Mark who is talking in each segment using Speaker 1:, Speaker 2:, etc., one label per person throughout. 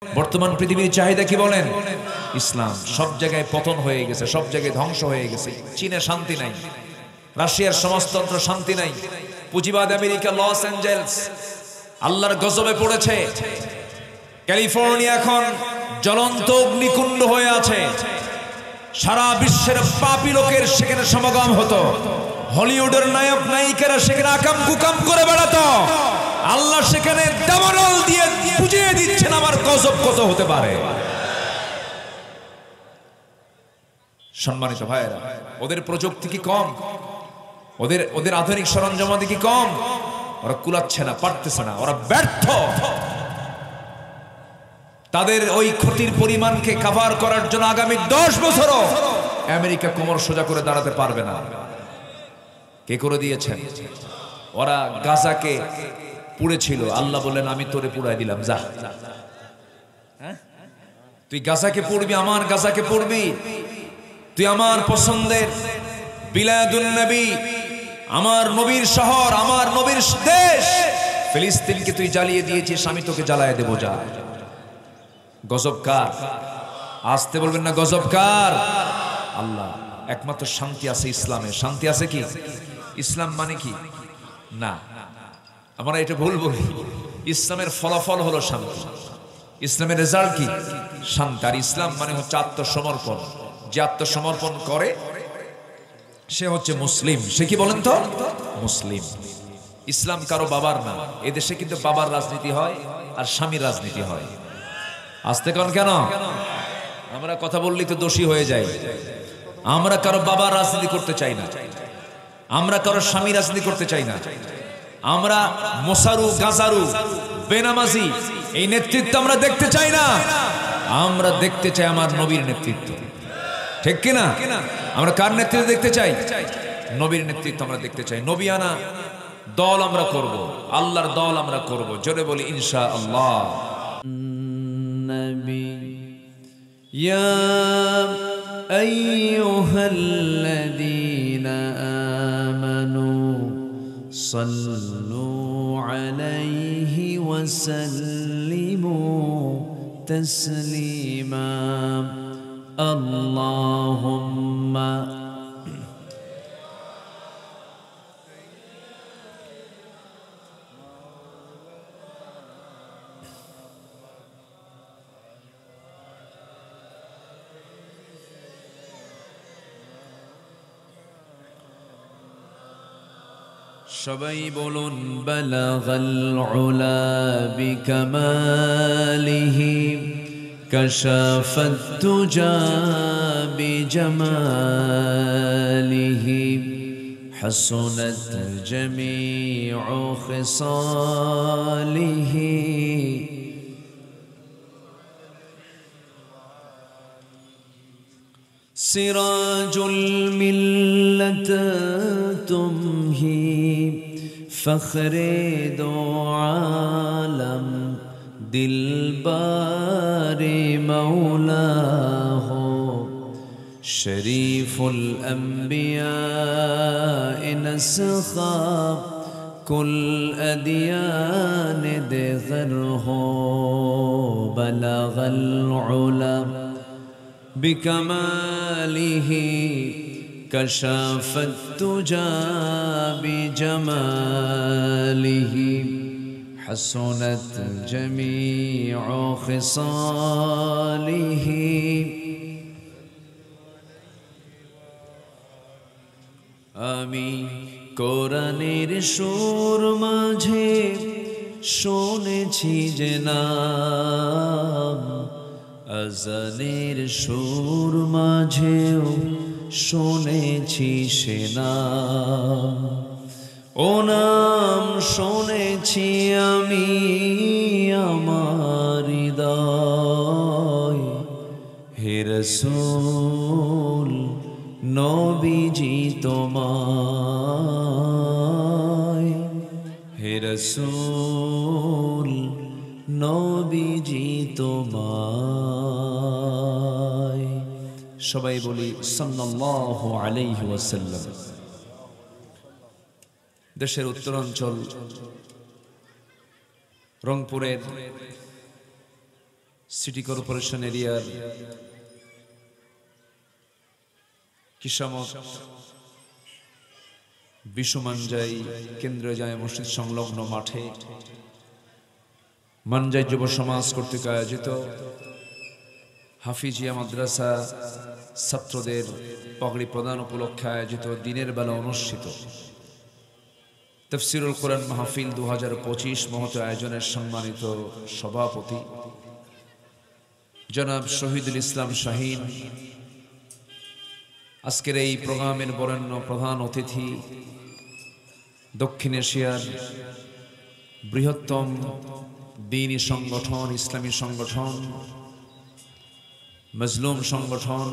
Speaker 1: বর্তমান পৃথিবীর চাহিদা কি বলেন? ইসলাম। সব জায়গায় পতন হয়ে গেছে, সব জায়গায় ধ্বংস হয়ে গেছে। চীনে শান্তি নাই, রাশিয়ার সমাজতন্ত্র শান্তি নাই, পুঁজিবাদ আমেরিকা লস অ্যাঞ্জেলস আল্লাহর গজবে পড়েছে। ক্যালিফোর্নিয়া এখন জ্বলন্ত অগ্নিকুণ্ড হয়ে আছে। সারা বিশ্বের পাপী লোকের সেখানে সমাগম হতো। হলিউডের নায়ক নায়িকারা সেখানে আকাম কুকাম করে বেড়াতো। আল্লাহ সেখানে দাবানল দিয়ে বুঝিয়ে দিচ্ছেন আমার গজব কত হতে পারে। সম্মানিত ভাইয়েরা, ওদের প্রযুক্তি কি কম? ওদের আধুনিক সরঞ্জামাদি কি কম? ওরা কুলাচ্ছে না, পারতেছে না, ওরা ব্যর্থ। তাদের ওই ক্ষতির পরিমাণকে কভার করার জন্য আগামী 10 বছরও আমেরিকা কোমর সোজা করে দাঁড়াতে পারবে না। কে করে দিয়েছেন? ওরা গাজাকে পুড়েছিল, আল্লাহ বললেন আমি তোরে পুড়াই দিলাম, যা তুই গাজাকে পড়বি, আমার গাজাকে পড়বি, তুই আমার পছন্দের বিলাদুন নবী, আমার নবীর শহর, আমার নবীর দেশ ফিলিস্তিনকে তুই জ্বালিয়ে দিয়েছিস, আমি তোকে জ্বালায় দেবো, যা। গজব কার? আসতে বলবেন না, গজব কার? আল্লাহ। একমাত্র শান্তি আছে ইসলামে। শান্তি আছে কি? ইসলাম মানে কি? না, আমরা এটা ভুল বলি। ইসলামের ফলাফল হলো শান্তি, ইসলামের রেজাল্ট কি? শান্তি। আর ইসলাম মানে হচ্ছে আত্মসমর্পণ। যে আত্মসমর্পণ করে সে হচ্ছে মুসলিম। সে কি বলেন তো? মুসলিম। ইসলাম কারো বাবার না। এদেশে কিন্তু বাবার রাজনীতি হয় আর স্বামীর রাজনীতি হয়। আসতে কন কেন? আমরা কথা বললেই তো দোষী হয়ে যাই। আমরা কারো বাবার রাজনীতি করতে চাই না, আমরা কারো স্বামী রাজনীতি করতে চাই না। আমরা মোসারু, গাজারু, বেনামাজি এই নেতৃত্ব আমরা দেখতে চাই না। আমরা দেখতে চাই আমার নবীর নেতৃত্ব। ঠিক কিনা? আমরা কার নেতৃত্ব দেখতে চাই? নবীর নেতৃত্ব আমরা দেখতে চাই। নবিয়ানা দল আমরা করব, আল্লাহর দল আমরা করব। জোরে বলি ইনশাআল্লাহ।
Speaker 2: নবী ইয়া আইয়ুহাল্লাযীনা আমানু সাল্লু আলাইহি ওয়া সাল্লিমু তাসলিমা। আল্লাহুম্মা সবাই বলুন বালাগাল উলা বিকামালিহি কাশাফাত তুজা বিজামালিহি হাসুনাত জামিউ খিসালিহি। সিরাজুল মিল্লাত তুমহি ফখরে দো আলম দিলবারে মৌলা হো। শরীফুল আম্বিয়া নসখাব কুল আদিয়ান দেগর হো। বলগল উলা বিকামালিহি كشفت التجى بجماله حسنت جميع خصاله। আমি কোরআনের সুর মাঝে শুনেছি যে নাম, আজানের সুর মাঝেও শুনেছি সে নাম। ও নাম শুনেছি আমি আমার হৃদয়। হে রাসূল নবীজি তোমায়, হে রাসূল নবীজি তোমায়। সবাই বলি সাল্লাল্লাহু আলাইহি ওয়াসাল্লাম। দেশের উত্তরাঞ্চল রংপুরের সিটি কর্পোরেশন এরিয়ার কিসামত বিশ্বমানজাই কেন্দ্রীয় জামে মসজিদ সংলগ্ন মাঠে মানজাই যুব সমাজ কর্তৃক আয়োজিত হাফিজিয়া মাদ্রাসা ছাত্রদের পাগড়ি প্রদান উপলক্ষে আয়োজিত দিনের বেলা অনুষ্ঠিত তাফসীরুল কোরআন মাহফিল 2025 মহত আয়োজনের সম্মানিত সভাপতি জনাব শহীদুল ইসলাম শাহীন, আজকের এই প্রোগ্রামের বরেণ্য প্রধান অতিথি দক্ষিণ এশিয়ার বৃহত্তম দ্বীনী সংগঠন, ইসলামী সংগঠন, মজলুম সংগঠন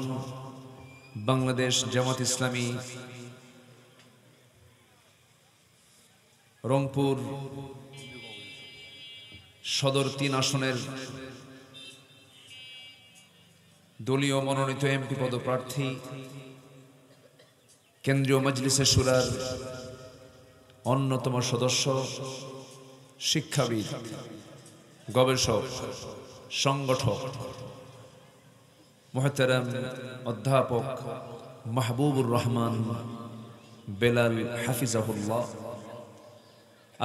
Speaker 2: বাংলাদেশ জামাত ইসলামী রংপুর সদর 3 আসনের দলীয় মনোনীত এমপি পদপ্রার্থী, কেন্দ্রীয় মজলিসে শুরার অন্যতম সদস্য, শিক্ষাবিদ, গবেষক, সংগঠক, মুহতারাম অধ্যাপক মাহবুবুর রহমান বেলাল হাফিজাহুল্লাহ,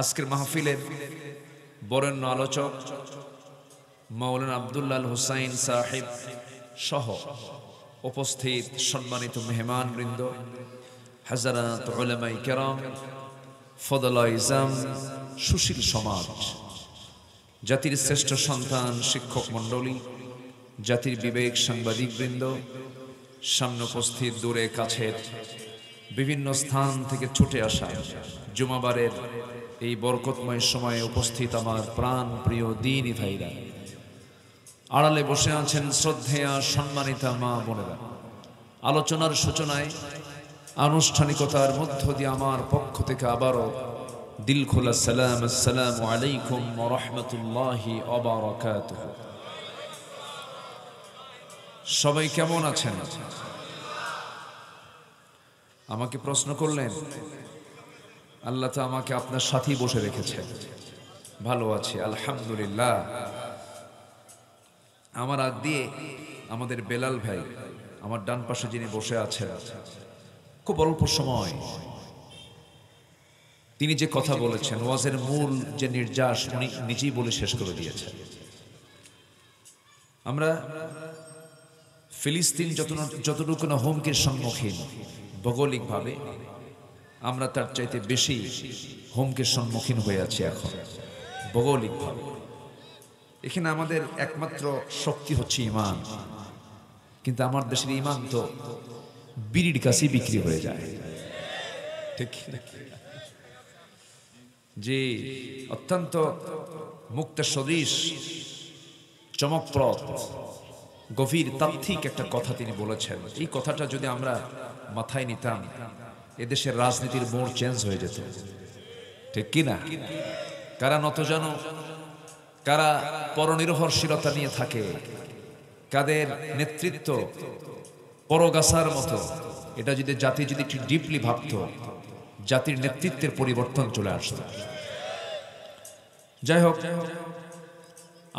Speaker 2: আজকের মাহফিলের বরেণ্য আলোচক মাওলানা আব্দুল্লাহ হুসাইন সাহেব সহ উপস্থিত সম্মানিত মেহমান বৃন্দ, হাজারাত উলামায়ে কেরাম, ফদলায়ে ইজাম, সুশীল সমাজ, জাতির শ্রেষ্ঠ সন্তান শিক্ষক মণ্ডলী, জাতির বিবেক সাংবাদিক বৃন্দ, সামনে উপস্থিত দূরে কাছের বিভিন্ন স্থান থেকে ছুটে আসা জুমাবারের এই বরকতময় সময়ে উপস্থিত আমার প্রাণ প্রিয় দ্বীনী ভাইরা, আড়ালে বসে আছেন শ্রদ্ধেয়া সম্মানিতা মা বোনেরা, আলোচনার সূচনায় আনুষ্ঠানিকতার মধ্য দিয়ে আমার পক্ষ থেকে আবারও দিল খোলা সালাম, আসসালামু আলাইকুম ওয়া রাহমাতুল্লাহি ওয়া বারাকাতুহু। সবাই কেমন আছেন? আমাকে প্রশ্ন করলেন, আল্লাহ তো আমাকে আপনার সাথেই বসে রেখেছেন। ভালো আছি আলহামদুলিল্লাহ। আমার আগ দিয়ে আমাদের বেলাল ভাই, আমার ডান পাশে যিনি বসে আছেন, খুব অল্প সময় তিনি যে কথা বলেছেন, ওয়াজের মূল যে নির্যাস উনি নিজেই বলে শেষ করে দিয়েছেন। আমরা ফিলিস্তিন যতটুকু না হুমকির সম্মুখীন ভৌগোলিকভাবে, আমরা তার চাইতে বেশি হুমকির সম্মুখীন হয়ে আছি এখন ভৌগোলিকভাবে। এখানে আমাদের একমাত্র শক্তি হচ্ছে ঈমান, কিন্তু আমার দেশের ঈমান তো বিড়ির কাছেই বিক্রি হয়ে যায়, ঠিক যে অত্যন্ত মুক্ত সদৃশ চমকপ্রদ গভীর তাত্ত্বিক একটা কথা তিনি বলেছেন। এই কথাটা যদি আমরা মাথায় নিতাম, এদেশের রাজনীতির মোড় চেঞ্জ হয়ে যেত, ঠিক কিনা? কারা নতজানু, কারা পরনির্ভরশীলতা নিয়ে থাকে, কাদের নেতৃত্ব পরগাছার মতো, এটা যদি জাতি যদি একটু ডিপলি ভাবত, জাতির নেতৃত্বের পরিবর্তন চলে আসত। যাই হোক,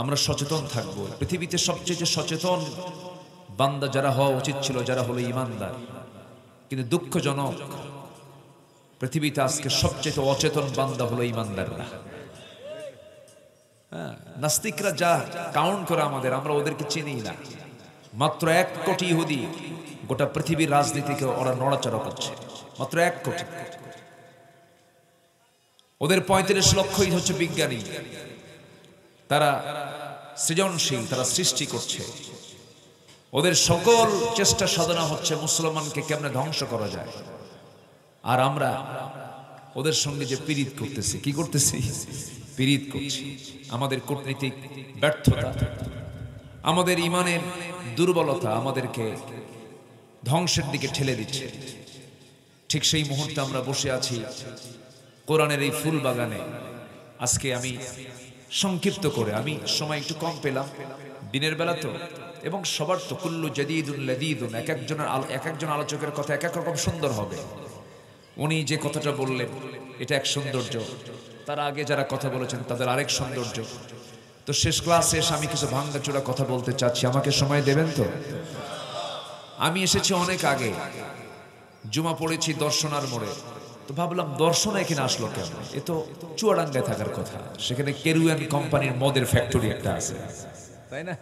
Speaker 2: আমরা সচেতন থাকব। পৃথিবীতে সবচেয়ে সচেতন বান্দা যারা হওয়া উচিত ছিল, যারা হলো ঈমানদার, কিন্তু দুঃখজনক পৃথিবীতে আজকে সবচেয়ে অচেতন বান্দা হলো ঈমানদাররা। নাস্তিকরা যা কাউন্ট করে আমাদের, আমরা ওদেরকে চিনি না। মাত্র 1 কোটি ইহুদি গোটা পৃথিবীর রাজনীতিকে ওরা নড়াচড়া করছে, মাত্র 1 কোটি। ওদের 35 লক্ষই হচ্ছে বিজ্ঞানী, তারা সৃজনশীল, তারা সৃষ্টি করছে। ওদের সকল চেষ্টা সাধনা হচ্ছে মুসলমানকে কেমনে ধ্বংস করা যায়। আর আমরা ওদের সঙ্গে যে পীড়িত করতেছি, কি করতেছি? পীড়িত করছি। আমাদের কূটনীতিক ব্যর্থতা, আমাদের ঈমানের দুর্বলতা আমাদেরকে ধ্বংসের দিকে ঠেলে দিচ্ছে। ঠিক সেই মুহূর্তে আমরা বসে আছি কোরআনের এই ফুল বাগানে। আজকে আমি সংক্ষিপ্ত করে, আমি সময় একটু কম পেলাম দিনের বেলা তো, এবং সবার তো কুল্লু জাদীদুন লাদীদুন, এক একজন আলোচকের কথা এক এক রকম সুন্দর হবে। উনি যে কথাটা বললেন এটা এক সৌন্দর্য, তার আগে যারা কথা বলেছেন তাদের আরেক সৌন্দর্য। তো তো শেষ ক্লাসে এসে আমি কিছু ভাঙ্গাচোরা কথা বলতে চাচ্ছি, আমাকে সময় দেবেন তো? আমি এসেছি অনেক আগে, জুমা পড়েছি দর্শনার মোড়ে, তো ভাবলাম দর্শন এখানে আসলো কেন? এ তো চুয়াডাঙ্গায় থাকার কথা, সেখানে কেরুয়ান কোম্পানির মদের ফ্যাক্টরি একটা আছে, তাই না?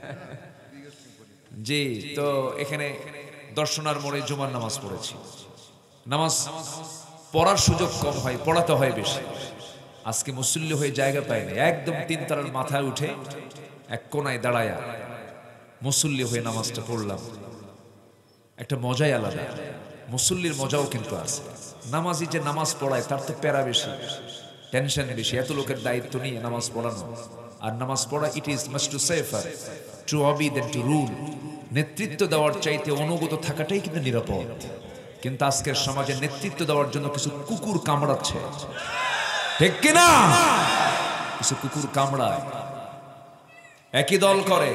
Speaker 2: জি, তো এখানে দর্শনার মোড়ে জুমার নামাজ পড়েছি। নামাজ পড়ার সুযোগ কম হয়, পড়াতে হয় বেশি। আজকে মুসল্লি হয়ে জায়গা পাই না, একদম তিনতলার মাথায় উঠে এক কোনায় দাঁড়ায়া মুসল্লি হয়ে নামাজটা পড়লাম। একটা মজাই আলাদা, মুসল্লির মজাও কিন্তু আছে। নামাজি যে নামাজ পড়ায় তার তো প্যারা বেশি, টেনশন বেশি, এত লোকের দায়িত্ব নিয়ে নামাজ পড়ানো। আর নামাজ পড়া it is must to safer to obey then to rule. নেতৃত্ব দেওয়ার চাইতে অনুগত থাকাটাই কিন্তু নিরাপদ। কিন্তু আজকের সমাজে নেতৃত্ব দেওয়ার জন্য কিছু কুকুর কামড়াচ্ছে, ঠিক কিনা? কিছু কুকুর কামড়ায়, একই দল করে,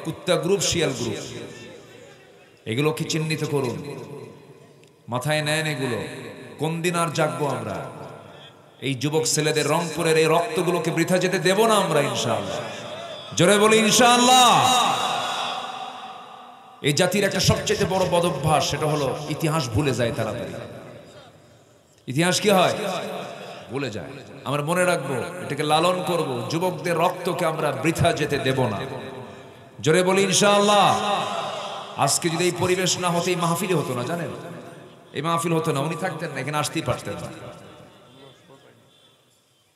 Speaker 2: কুত্তা গ্রুপ, শিয়াল গ্রুপ। এগুলো কি চিহ্নিত করুন, মাথায় নেন এগুলো। কোন দিন আর জাগবো আমরা? এই যুবক ছেলেদের, রংপুরের এই রক্তগুলোকে বৃথা যেতে দেব না আমরা ইনশাআল্লাহ। জোরে বলি ইনশাআল্লাহ। এই জাতির একটা সবচেয়ে বড় বদভ্যাস, সেটা হলো ইতিহাস ভুলে যায় তাড়াতাড়ি। ইতিহাস কি হয়? ভুলে যায়। আমরা মনে রাখবো, এটাকে লালন করব, যুবকদের রক্তকে আমরা বৃথা যেতে দেব না। জোরে বলি ইনশাআল্লাহ। আজকে যদি এই পরিবেশ না হতো, এই মাহফিল হতো না, জানেন? এই মাহফিল হতো না, উনি থাকতেন না, এখানে আসতেই পারতেন না।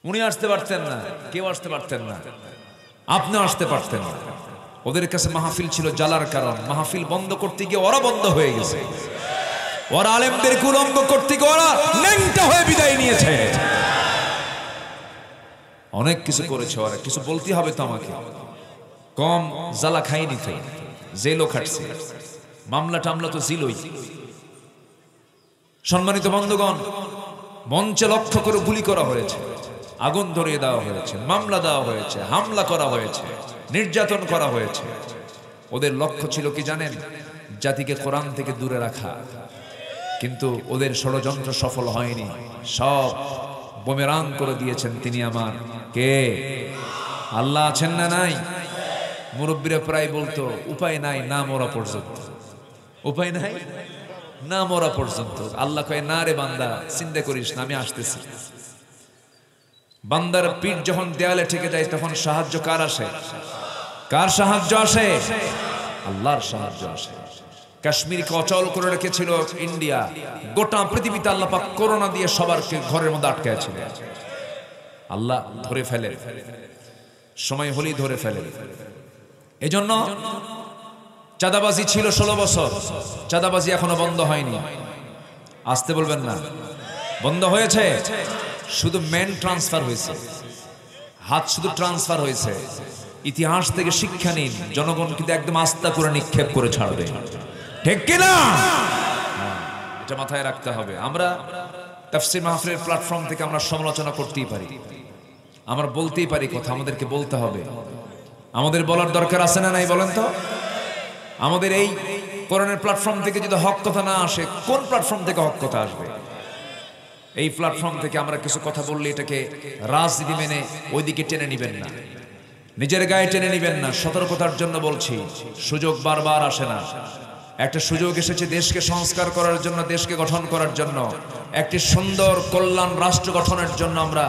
Speaker 2: উনি আসতে পারতেন না, কেউ আসতে পারতেন না, আপনি আসতে পারতেন না। ওদের কাছে মাহফিল ছিল জ্বালার কারণ। মাহফিল বন্ধ করতে গিয়ে ওরা বন্ধ হয়ে গেছে, ওরা আলেমদের কুলঙ্গ করতে গিয়ে ওরা ল্যাংটা হয়ে বিদায় নিয়েছে। অনেক কিছু করেছে ওরা, কিছু বলতে হবে তো আমাকে। কম জ্বালা খাইনি তো, জেলও খাটছে, মামলা টামলা তো ছিলই। সম্মানিত বন্ধুগণ, মঞ্চে লক্ষ্য করে গুলি করা হয়েছে, আগুন ধরিয়ে দেওয়া হয়েছে, মামলা দেওয়া হয়েছে, হামলা করা হয়েছে, নির্যাতন করা হয়েছে। ওদের লক্ষ্য ছিল কি জানেন? জাতিকে কোরআন থেকে দূরে রাখা। কিন্তু ওদের ষড়যন্ত্র সফল হয়নি, সব বুমেরাং করে দিয়েছেন তিনি আমার কে? আল্লাহ আছেন না নাই? মুরব্বীরা প্রায় বলতো উপায় নাই না মরা পর্যন্ত, উপায় নাই না মরা পর্যন্ত। আল্লাহ কয় না রে বান্দা, চিন্তা করিস না, আমি আসতেছি। বান্দার পিঠ যখন দেয়ালে ঠেকে যায় তখন সাহায্য কার আসে? কার সাহায্য আসে? আল্লাহর সাহায্য আসে। কাশ্মীরকে অচল করে রেখেছিল ইন্ডিয়া, গোটা পৃথিবীতে আল্লাহ পাক করোনা দিয়ে সবারকে ঘরের মধ্যে আটকেছিল। আল্লাহ ধরে ফেলে, সময় হলেই ধরে ফেলে। এজন্য চাঁদাবাজি ছিল 16 বছর, চাঁদাবাজি এখনো বন্ধ হয়নি। আসতে বলবেন না, বন্ধ হয়েছে, শুধু ম্যান ট্রান্সফার হয়েছে, হাত শুধু ট্রান্সফার হয়েছে। ইতিহাস থেকে শিক্ষা নিন, জনগণ কিন্তু একদম আস্থা করে নিক্ষেপ করে ছাড়বে, ঠিক কিনা? এটা মাথায় রাখতে হবে। আমরা তাফসীর মাহফিলের প্ল্যাটফর্ম থেকে আমরা সমালোচনা করতেই পারি, আমরা বলতেই পারি কথা, আমাদেরকে বলতে হবে। আমাদের বলার দরকার আছে না নাই বলেন তো? আমাদের এই কোরআনের প্ল্যাটফর্ম থেকে যদি হক কথা না আসে, কোন প্ল্যাটফর্ম থেকে হক কথা আসবে? এই প্ল্যাটফর্ম থেকে আমরা কিছু কথা বললে এটাকে রাজনীতি মেনে ওইদিকে টেনে নিবেন না, নিজের গায়ে টেনে নিবেন না। সতর্কতার জন্য বলছি, সুযোগ বারবার আসে না। একটা সুযোগ এসেছে দেশকে সংস্কার করার জন্য, দেশকে গঠন করার জন্য, একটি সুন্দর কল্যাণ রাষ্ট্র গঠনের জন্য আমরা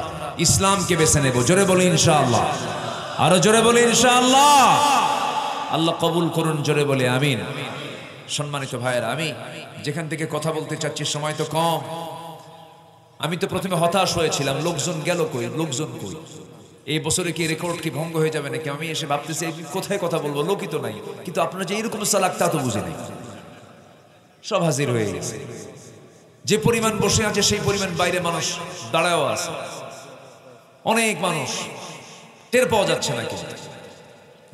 Speaker 2: ইসলামকে বেছে নেব। জোরে বলি ইনশাআল্লাহ, আরো জোরে বলি ইনশাআল্লাহ। আল্লাহ কবুল করুন, জোরে বলি আমিন। সম্মানিত ভাইয়েরা, আমি যেখান থেকে কথা বলতে চাচ্ছি, সময় তো কম। আমি তো প্রথমে হতাশ হয়েছিলাম, লোকজন গেল কই, লোকজন কই, এই বছরে কি রেকর্ড কি ভঙ্গ হয়ে যাবে নাকি? আমি এসে ভাবতেছি কোথায় কথা বলবো, লোকই তো নাই। কিন্তু আপনারা যে এরকম চালাক তা তো বুঝে নেই, সব হাজির হয়ে গেছে। যে পরিমাণ বসে আছে সেই পরিমাণ বাইরে মানুষ দাঁড়ায়ও আছে, অনেক মানুষ, টের পাওয়া যাচ্ছে নাকি?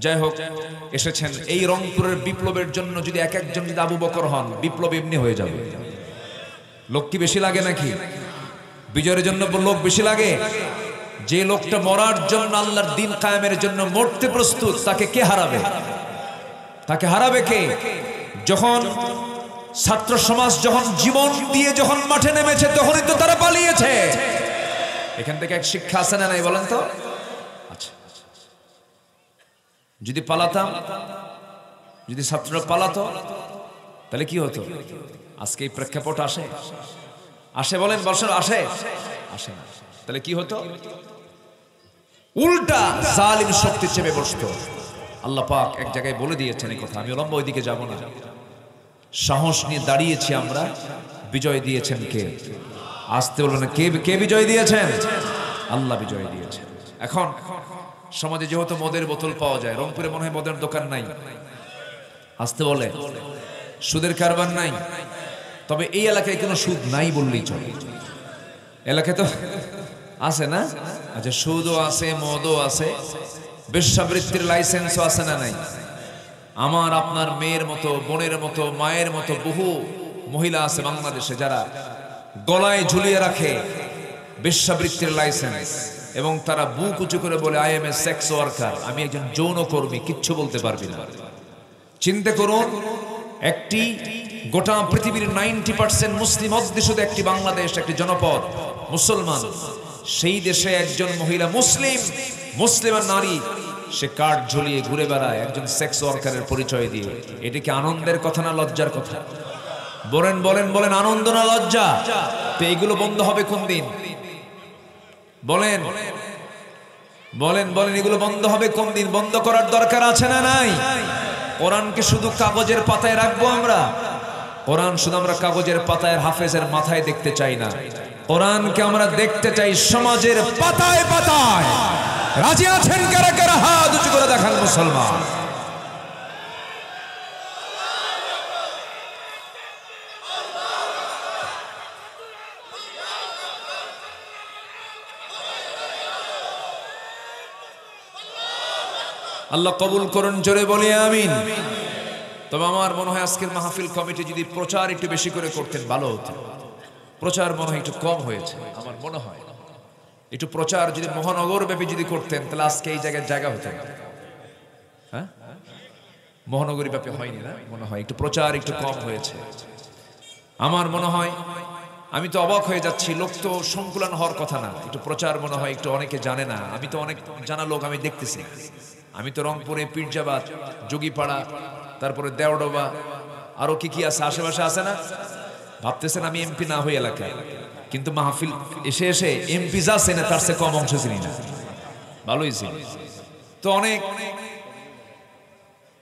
Speaker 2: যাই হোক, এসেছেন। এই রংপুরের বিপ্লবের জন্য যদি এক একজন যদি আবু বকর হন, বিপ্লব এমনি হয়ে যাবে। লোক কি বেশি লাগে নাকি? বিজয়ের জন্য লোক বেশি লাগে? যে লোকটা মরার জন্য, আল্লাহর দ্বীন কায়েমের জন্য মরতে প্রস্তুত, তাকে কে হারাবে? তাকে হারাবে কে? যখন ছাত্র সমাজ যখন জীবন দিয়ে যখন মাঠে নেমেছে, তখনই তো তারা পালিয়েছে। এখান থেকে এক শিক্ষা আছে না নাই বলেন তো? আচ্ছা, যদি পালাতাম, যদি ছাত্ররা পালাতো, তাহলে কি হতো? আজকে এই প্রেক্ষাপট আসে? আসে বলেন বছর আসে? আসে না। তাহলে কি হতো? উল্টা জালিম শক্তি চেপে বসতো। আল্লাহ পাক এক জায়গায় বলে দিয়েছেন এই কথা, আমি লম্বা ওইদিকে যাব না। সাহস নিয়ে দাঁড়িয়েছি আমরা, বিজয় দিয়েছেন কে? আসতে বলবেন না, কে বিজয় দিয়েছেন? আল্লাহ বিজয় দিয়েছেন। এখন সমাজে যেহেতু মদের বোতল পাওয়া যায়, রংপুরে মনে হয় মদের দোকান নাই, আসতে বলে সুদের কারবার নাই, তবে এই এলাকায় কোনো সুদ নাই বললেই চলে। এলাকায় তো আছে না? আচ্ছা, সুদও আছে, মদও আছে, বেশ্যাবৃত্তির লাইসেন্সও আছে না নাই? আমার আপনার মেয়ের মতো, বোনের মতো, মায়ের মতো বহু মহিলা আছে বাংলাদেশে যারা গলায় ঝুলিয়ে রাখে বেশ্যাবৃত্তির লাইসেন্স, এবং তারা বুক উঁচু করে বলে I M A sex worker, আমি একজন যৌনকর্মী, কিচ্ছু বলতে পারবি না। চিন্তা করুন, একটি গোটা পৃথিবীর 90% মুসলিম অধ্যুষিত একটি বাংলাদেশ, একটি জনপদ মুসলমান, সেই দেশে একজন মহিলা মুসলিমা নারী, সে কার্ড ঝুলিয়ে ঘুরে বেড়ায় একজন সেক্স ওয়ার্কারের পরিচয় দিয়ে। এটা কি আনন্দের কথা না লজ্জার কথা? বলেন বলেন বলেন, আনন্দ না লজ্জা? তো এইগুলো বন্ধ হবে কোন দিন? বলেন বলেন বলেন, এগুলো বন্ধ হবে কোন দিন? বন্ধ করার দরকার আছে না নাই? কোরআনকে শুধু কাগজের পাতায় রাখবো আমরা? কোরআন শুধু আমরা কাগজের পাতায় হাফেজের মাথায় দেখতে চাই না, কোরআনকে আমরা দেখতে চাই সমাজের পাতায় পাতায়। রাজি আছেন কারা কারা? হাত উঁচু করে দেখান মুসলমান। আল্লাহ কবুল করুন, জোরে বলি আমিন। তবে আমার মনে হয় আজকের মাহফিল কমিটি যদি প্রচার একটু বেশি করে করতেন ভালো হতো। প্রচার মনে হয় একটু কম হয়েছে, আমার মনে হয় একটু প্রচার যদি মহানগর ব্যাপী যদি করতেন, তাহলে আজকে এই জায়গায় জায়গা হতো। হ্যাঁ, মহানগরী ব্যাপী হয়নি না? মনে হয় একটু প্রচার একটু কম হয়েছে আমার মনে হয়। আমি তো অবাক হয়ে যাচ্ছি, লোক তো সংকুলন হওয়ার কথা না, একটু প্রচার মনে হয় একটু অনেকে জানে না। আমি তো অনেক জানা লোক আমি দেখতেছি। আমি তো রংপুরে পীরজাবাদ, যোগীপাড়া, তারপরে দেওডোবা, আরো কি কি আছে আশেপাশে আছে না? ভাবতেছেন আমি এমপি না হই এলাকায়, কিন্তু মাহফিল এসে এসে এমপি যা চেনে তার চেয়ে কম অংশ চিনি না, ভালোই চিনি। তো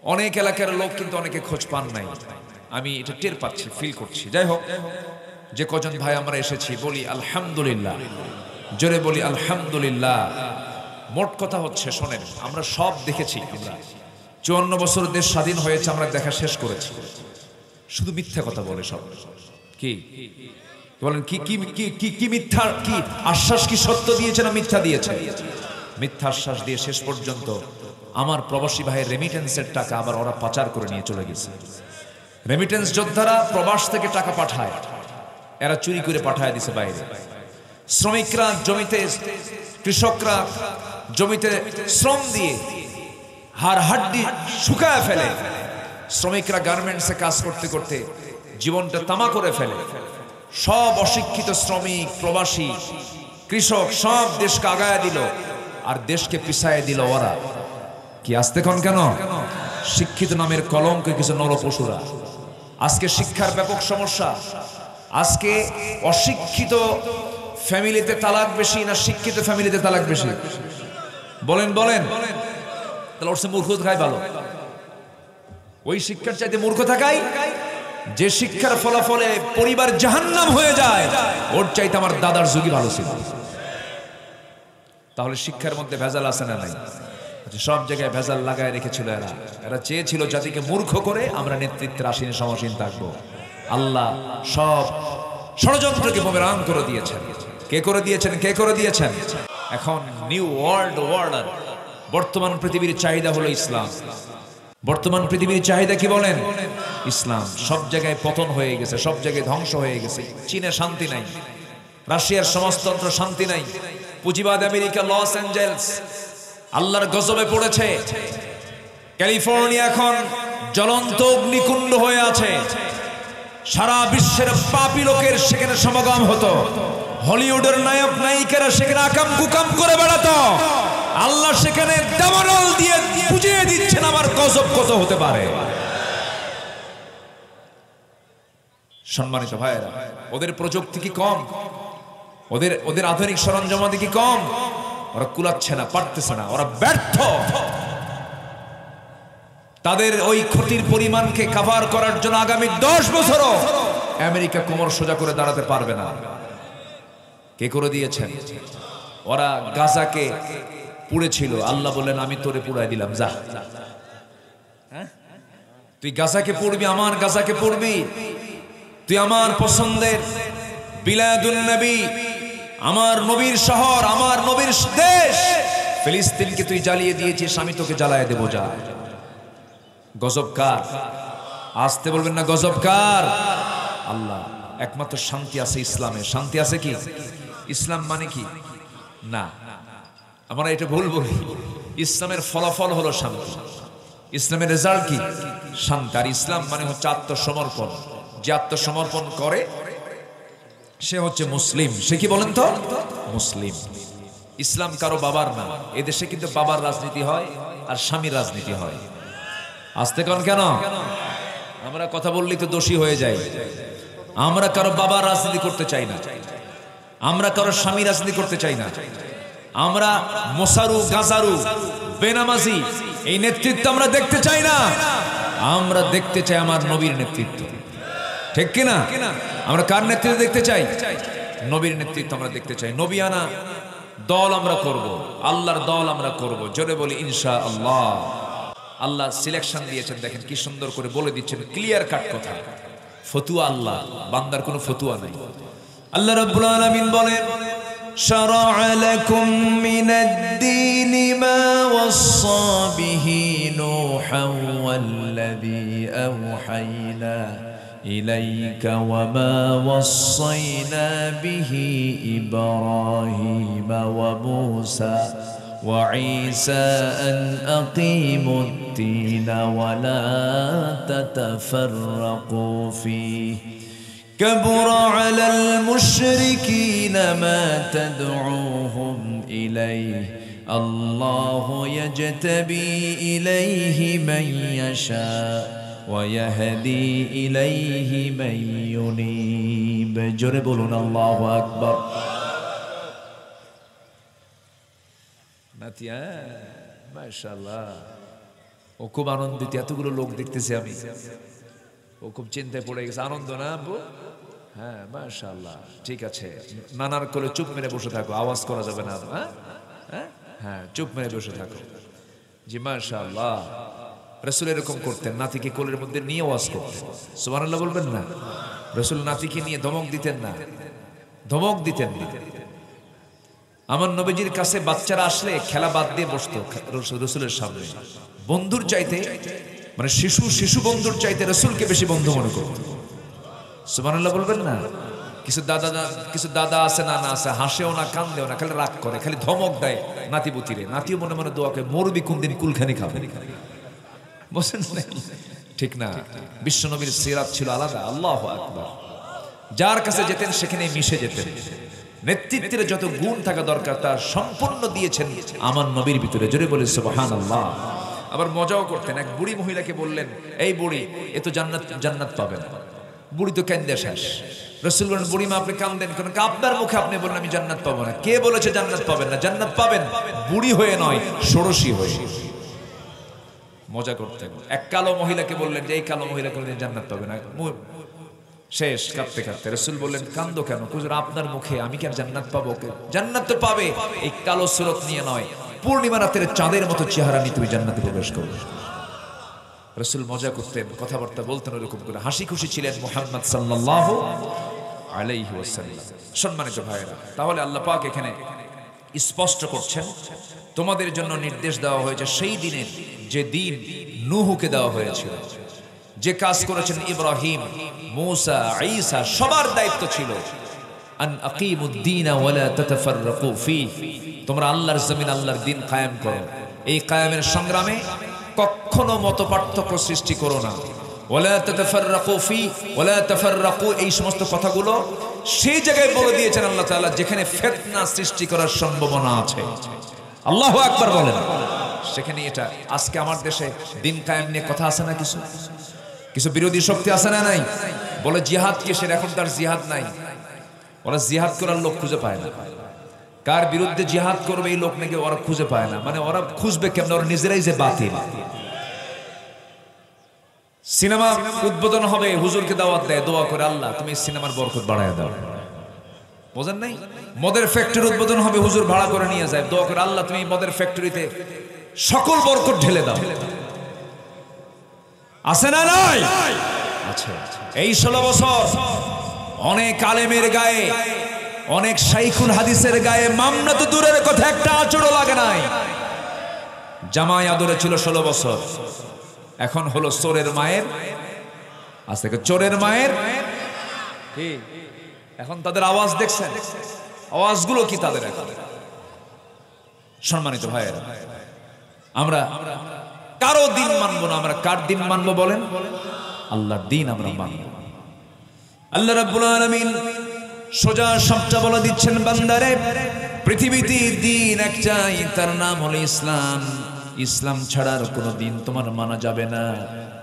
Speaker 2: অনেক এলাকার লোক কিন্তু অনেকে খোঁজ পান নাই, আমি এটা টের পাচ্ছি, ফিল করছি। যাই হোক, যে কজন ভাই আমরা এসেছি বলি আলহামদুলিল্লাহ, জোরে বলি আলহামদুলিল্লাহ। মোট কথা হচ্ছে, শোনেন, আমরা সব দেখেছি। আমরা 54 বছর দেশ স্বাধীন হয়েছে, আমরা দেখা শেষ করেছি। শুধু মিথ্যা কথা বলে সব। কি বলেন? কি মিথ্যা? কি আশ্বাস? কি সত্য দিয়েছে না মিথ্যা দিয়েছে? মিথ্যা আশ্বাস দিয়ে শেষ পর্যন্ত আমার প্রবাসী ভাইয়ের রেমিটেন্সের টাকা আবার ওরা পাচার করে নিয়ে চলে গেছে। রেমিটেন্স যোদ্ধারা প্রবাস থেকে টাকা পাঠায়, এরা চুরি করে পাঠায় দিছে বাইরে। শ্রমিকরা জমিতে, কৃষকরা জমিতে শ্রম দিয়ে হাড় হাড্ডি শুকায় ফেলে, শ্রমিকরা গার্মেন্টসে কাজ করতে করতে জীবনটা তামা করে ফেলে। সব অশিক্ষিত শ্রমিক, প্রবাসী, কৃষক সব দেশকে আগায় দিল, আর দেশকে পিছায় দিল ওরা। কি আসতে কোন কেন? শিক্ষিত নামের কলঙ্কে কিছু নরপশুরা। আজকে শিক্ষার ব্যাপক সমস্যা। আজকে অশিক্ষিত ফ্যামিলিতে তালাক বেশি না শিক্ষিত ফ্যামিলিতে তালাক বেশি? বলেন বলেন। তাহলে ওর মূর্খ থাকাই ভালো। ওই শিক্ষার চাইতে মূর্খ থাকাই, যে শিক্ষার ফলাফলে পরিবার জাহান্নাম হয়ে যায়, ওর চাইতে আমার দাদার যুগই ভালো ছিল। তাহলে শিক্ষার মধ্যে ভেজাল আছে না নাই? সব জায়গায় ভেজাল লাগায় রেখেছিল এরা। এরা চেয়েছিল জাতিকে মূর্খ করে আমরা নেতৃত্বের আসীনে সমাসীন থাকবো। আল্লাহ সব ষড়যন্ত্রকে বুমেরাং করে দিয়েছেন। কে করে দিয়েছেন? কে করে দিয়েছেন? এখন নিউ ওয়ার্ল্ড অর্ডার, বর্তমান পৃথিবীর চাহিদা হলো ইসলাম। বর্তমান পৃথিবীর চাহিদা কি বলেন? ইসলাম। সব জায়গায় পতন হয়ে গেছে, সব জায়গায় ধ্বংস হয়ে গেছে। চীনে শান্তি নাই, রাশিয়ার সমাজতন্ত্র শান্তি নাই, পুঁজিবাদ আমেরিকা লস অ্যাঞ্জেলস আল্লাহর গজবে পড়েছে। ক্যালিফোর্নিয়া এখন জ্বলন্ত অগ্নিকুণ্ড হয়ে আছে। সারা বিশ্বের পাপী লোকের সেখানে সমাগম হতো। হলিউডের নায়ক নায়িকারা সেখানে আকাম কুকাম করে বেড়াতো।
Speaker 1: আল্লাহ সেখানে দাবানল দিয়ে বুঝিয়ে দিচ্ছেন আমার গজব কত হতে পারে। সম্মানিত ভাইয়েরা, ওদের প্রযুক্তি কি কম? ওদের আধুনিক সরঞ্জামাদি কি কম? ওরা কুলাচ্ছে না, পারতেছে না, ওরা ব্যর্থ। তাদের ওই ক্ষতির পরিমাণকে কভার করার জন্য আগামী 10 বছরও আমেরিকা কোমর সোজা করে দাঁড়াতে পারবে না। কে করে দিয়েছেন? ওরা গাজাকে পুড়েছিল, আল্লাহ বললেন আমি তোরে পুড়াই দিলাম, যা তুই গাজাকে পুড়বি, আমার গাজাকে পুড়বি। তুই আমার পছন্দের বিলাদুন নবী, আমার নবীর শহর, আমার নবীর দেশ ফিলিস্তিনকে তুই জ্বালিয়ে দিয়েছিস, আমি তোকে জ্বালায় দেবো, যা। গজব কার? আসতে বলবেন না, গজব কার? আল্লাহ। একমাত্র শান্তি আছে ইসলামে। শান্তি আছে কি? ইসলাম মানে কি? না, আমরা এটা ভুল বলি। ইসলামের ফলাফল হলো শান্তি, ইসলামের রেজাল্ট কি? শান্তি। আর ইসলাম মানে হচ্ছে আত্মসমর্পণ। যে আত্মসমর্পণ করে সে হচ্ছে মুসলিম। সে কি বলেন তো? মুসলিম। ইসলাম কারো বাবার না। এদেশে কিন্তু বাবার রাজনীতি হয় আর স্বামীর রাজনীতি হয়। আসতে কন কেন? আমরা কথা বললেই তো দোষী হয়ে যাই। আমরা কারো বাবার রাজনীতি করতে চাই না, আমরা কারো স্বামী রাজনীতি করতে চাই না। আমরা মোসারু, গাজারু, বেনামাজি এই নেতৃত্ব আমরা দেখতে চাই না। আমরা দেখতে চাই আমার নবীর নেতৃত্ব। ঠিক কিনা? আমরা কার নেতৃত্ব দেখতে চাই? নবীর নেতৃত্ব আমরা দেখতে চাই। নবিয়ানা দল আমরা করব, আল্লাহর দল আমরা করব। জোরে বলি ইনশাআল্লাহ। আল্লাহ সিলেকশন দিয়েছেন, দেখেন কি সুন্দর করে বলে দিচ্ছেন, ক্লিয়ার কাট কথা। ফতুয়া আল্লাহ, বান্দার কোনো ফতুয়া নাই। আল্লাহ রাব্বুল আলামিন বলেন, শারা'a লাকুম মিনাদ-দীনি মা ওয়াসসা বিহি নূহান ওয়াল্লাযী আওহায়না ইলাইকা ওয়া মা ওয়াসাইনা বিহি ইব্রাহিমা ওয়া মূসা وعيسى أن أقيموا الدين ولا تتفرقوا فيه كبر على المشركين ما تدعوهم إليه الله يجتبي إليه من يشاء ويهدي إليه من ينيب جربنا الله أكبر মাশাআল্লাহ। ও খুব আনন্দিত, এতগুলো লোক দেখতেছি আমি, ও খুব চিন্তায় পড়ে গেছে। আনন্দ না আব্বু? হ্যাঁ মাশাআল্লাহ। ঠিক আছে, নানার কোলে চুপ মেরে বসে থাকো, আওয়াজ করা যাবে না। হ্যাঁ চুপ মেরে বসে থাকো। জি মাশাআল্লাহ। রাসূল এরকম করতেন, নাতিকে কোলের মধ্যে নিয়ে ওয়াজ করতেন। সুবহানাল্লাহ বলবেন না? রাসূল নাতিকে নিয়ে ধমক দিতেন না, ধমক দিতেন না। আমার নবীজির কাছে বাচ্চারা আসলে খেলা বাদ দিয়ে বসতো রাসূলের সামনে। বন্ধুর চাইতে, মানে শিশু বন্ধুর চাইতে রাসূলকে বেশি বন্ধু মনে করত। সুবহানাল্লাহ বলবেন না? কিছু দাদা আছে, না আছে, হাসেও না, কান্দেও না, খালি রাগ করে, খালি ধমক দেয় নাতিপুতিরে। নাতিও মনে মনে দোয়া করে, মরবি কোন দিন, কুলখানি খাবে। বুঝছেন? ঠিক না? বিশ্ব নবীর সিরাত ছিল আলাদা। আল্লাহু আকবার। যার কাছে যেতেন সেখানে মিশে যেতেন। নেতৃত্বের যত গুণ থাকা দরকার তা সম্পূর্ণ দিয়েছেন আমার নবীর ভিতরে। জোরে বলে সুবহানাল্লাহ। আবার মজাও করতেন। এক বুড়ি মহিলাকে বললেন, এই বুড়ি, এ তো জান্নাত পাবে না। বুড়ি তো কান্দে শেষ। রাসূল বলেন, বুড়ি মা আপনি কান্দেন কেন? আপনার মুখে আপনি বলেন আমি জান্নাত পাবো না। কে বলেছে জান্নাত পাবেন না? জান্নাত পাবেন বুড়ি হয়ে নয়, ষোড়শী হয়ে। মজা করতেন। এক কালো মহিলাকে বললেন যে এই কালো মহিলা কোনদিন জান্নাত পাবে না। শেষ, কাঁদতে কাঁদতে রাসূল বললেন, কান্দো কেন? হুজুর আপনার মুখে আমি কি আর জান্নাত পাবো? জান্নাত তো পাবে, এই কালো সুরত নিয়ে নয়, পূর্ণিমা রাতের চাঁদের মতো চেহারা নিয়ে তুমি জান্নাতে প্রবেশ করবে। রাসূল মজা করতেন, কথাবার্তা বলতেন ওরকম করে, হাসি খুশি ছিলেন মুহাম্মদ সাল্লাল্লাহু আলাইহি ওয়াসাল্লাম। সম্মানিত ভাইরা, তাহলে আল্লাহ পাক এখানে স্পষ্ট করছেন, তোমাদের জন্য নির্দেশ দেওয়া হয়েছে সেই দিনের যে দিন নূহকে দেওয়া হয়েছিল। যে কাজ করেছেন ইব্রাহিম, মূসা, ঈসা, সবার দায়িত্ব ছিল আন আকিমুদ্দীন ওয়া লা তাতাফাররাকু ফীহি, তোমরা আল্লাহর জমিন, আল্লাহর দ্বীন কায়েম করো। এই কায়েমের সংগ্রামে কখনো মতপার্থক্য সৃষ্টি করো না। ওয়া লা তাতাফাররাকু ফীহি ওয়া লা তাফাররাকু, এই সমস্ত কথাগুলো সেই জায়গায় বলে দিয়েছেন আল্লাহ তাআলা যেখানে ফিতনা সৃষ্টি করার সম্ভাবনা আছে।
Speaker 2: আল্লাহু আকবার বলেন। সেখানে এটা আজকে আমার দেশে দিন কায়েম নিয়ে কথা আছে না, কিছু কিছু বিরোধী শক্তি আছে না নাই, বলে জিহাদ কিসের, এখন তার জিহাদ নাই। ওরা জিহাদ করার লোক খুঁজে পায় না, কার বিরুদ্ধে জিহাদ করবে এই লোক নাকি ওরা খুঁজে পায় না। মানে ওরা খুঁজবে কেমন, ওরা নিজেরাই যে বাতিল। সিনেমা উদ্বোধন হবে, হুজুরকে দাওয়াত দেয়, দোয়া করে আল্লাহ তুমি সিনেমার বরকত বাড়ায় দাও, বোঝেন নাই? মদের ফ্যাক্টরি উদ্বোধন হবে, হুজুর ভাড়া করে নিয়ে যায়, দোয়া করে আল্লাহ তুমি মদের ফ্যাক্টরিতে সকল বরকত ঢেলে দাও। আছে না নাই? আচ্ছা, এই 16 বছর অনেক আলেমের গায়ে, অনেক শাইখুল হাদিসের গায়ে মামলা তো দূরের কথা, একটা আঁচড়ও লাগে নাই। জামাই আদরে ছিল 16 বছর, এখন হলো চোরের মায়ের, আজ থেকে চোরের মায়ের কি। এখন তাদের আওয়াজ দেখছেন, আওয়াজগুলো কি তাদের। এখন সম্মানিত ভাইয়েরা, আমরা কারো দিন মানবো না, আমরা কার দিন মানবো বলেন? আল্লাহর দিন আমরা মানবো। আল্লাহ রাব্বুল আলামিন সোজা সবটা বলে দিচ্ছেন, বান্দারে পৃথিবীতে দিন একটাই, তার নাম হলো ইসলাম। ইসলাম ছাড়ার কোনো দিন তোমার মানা যাবে না।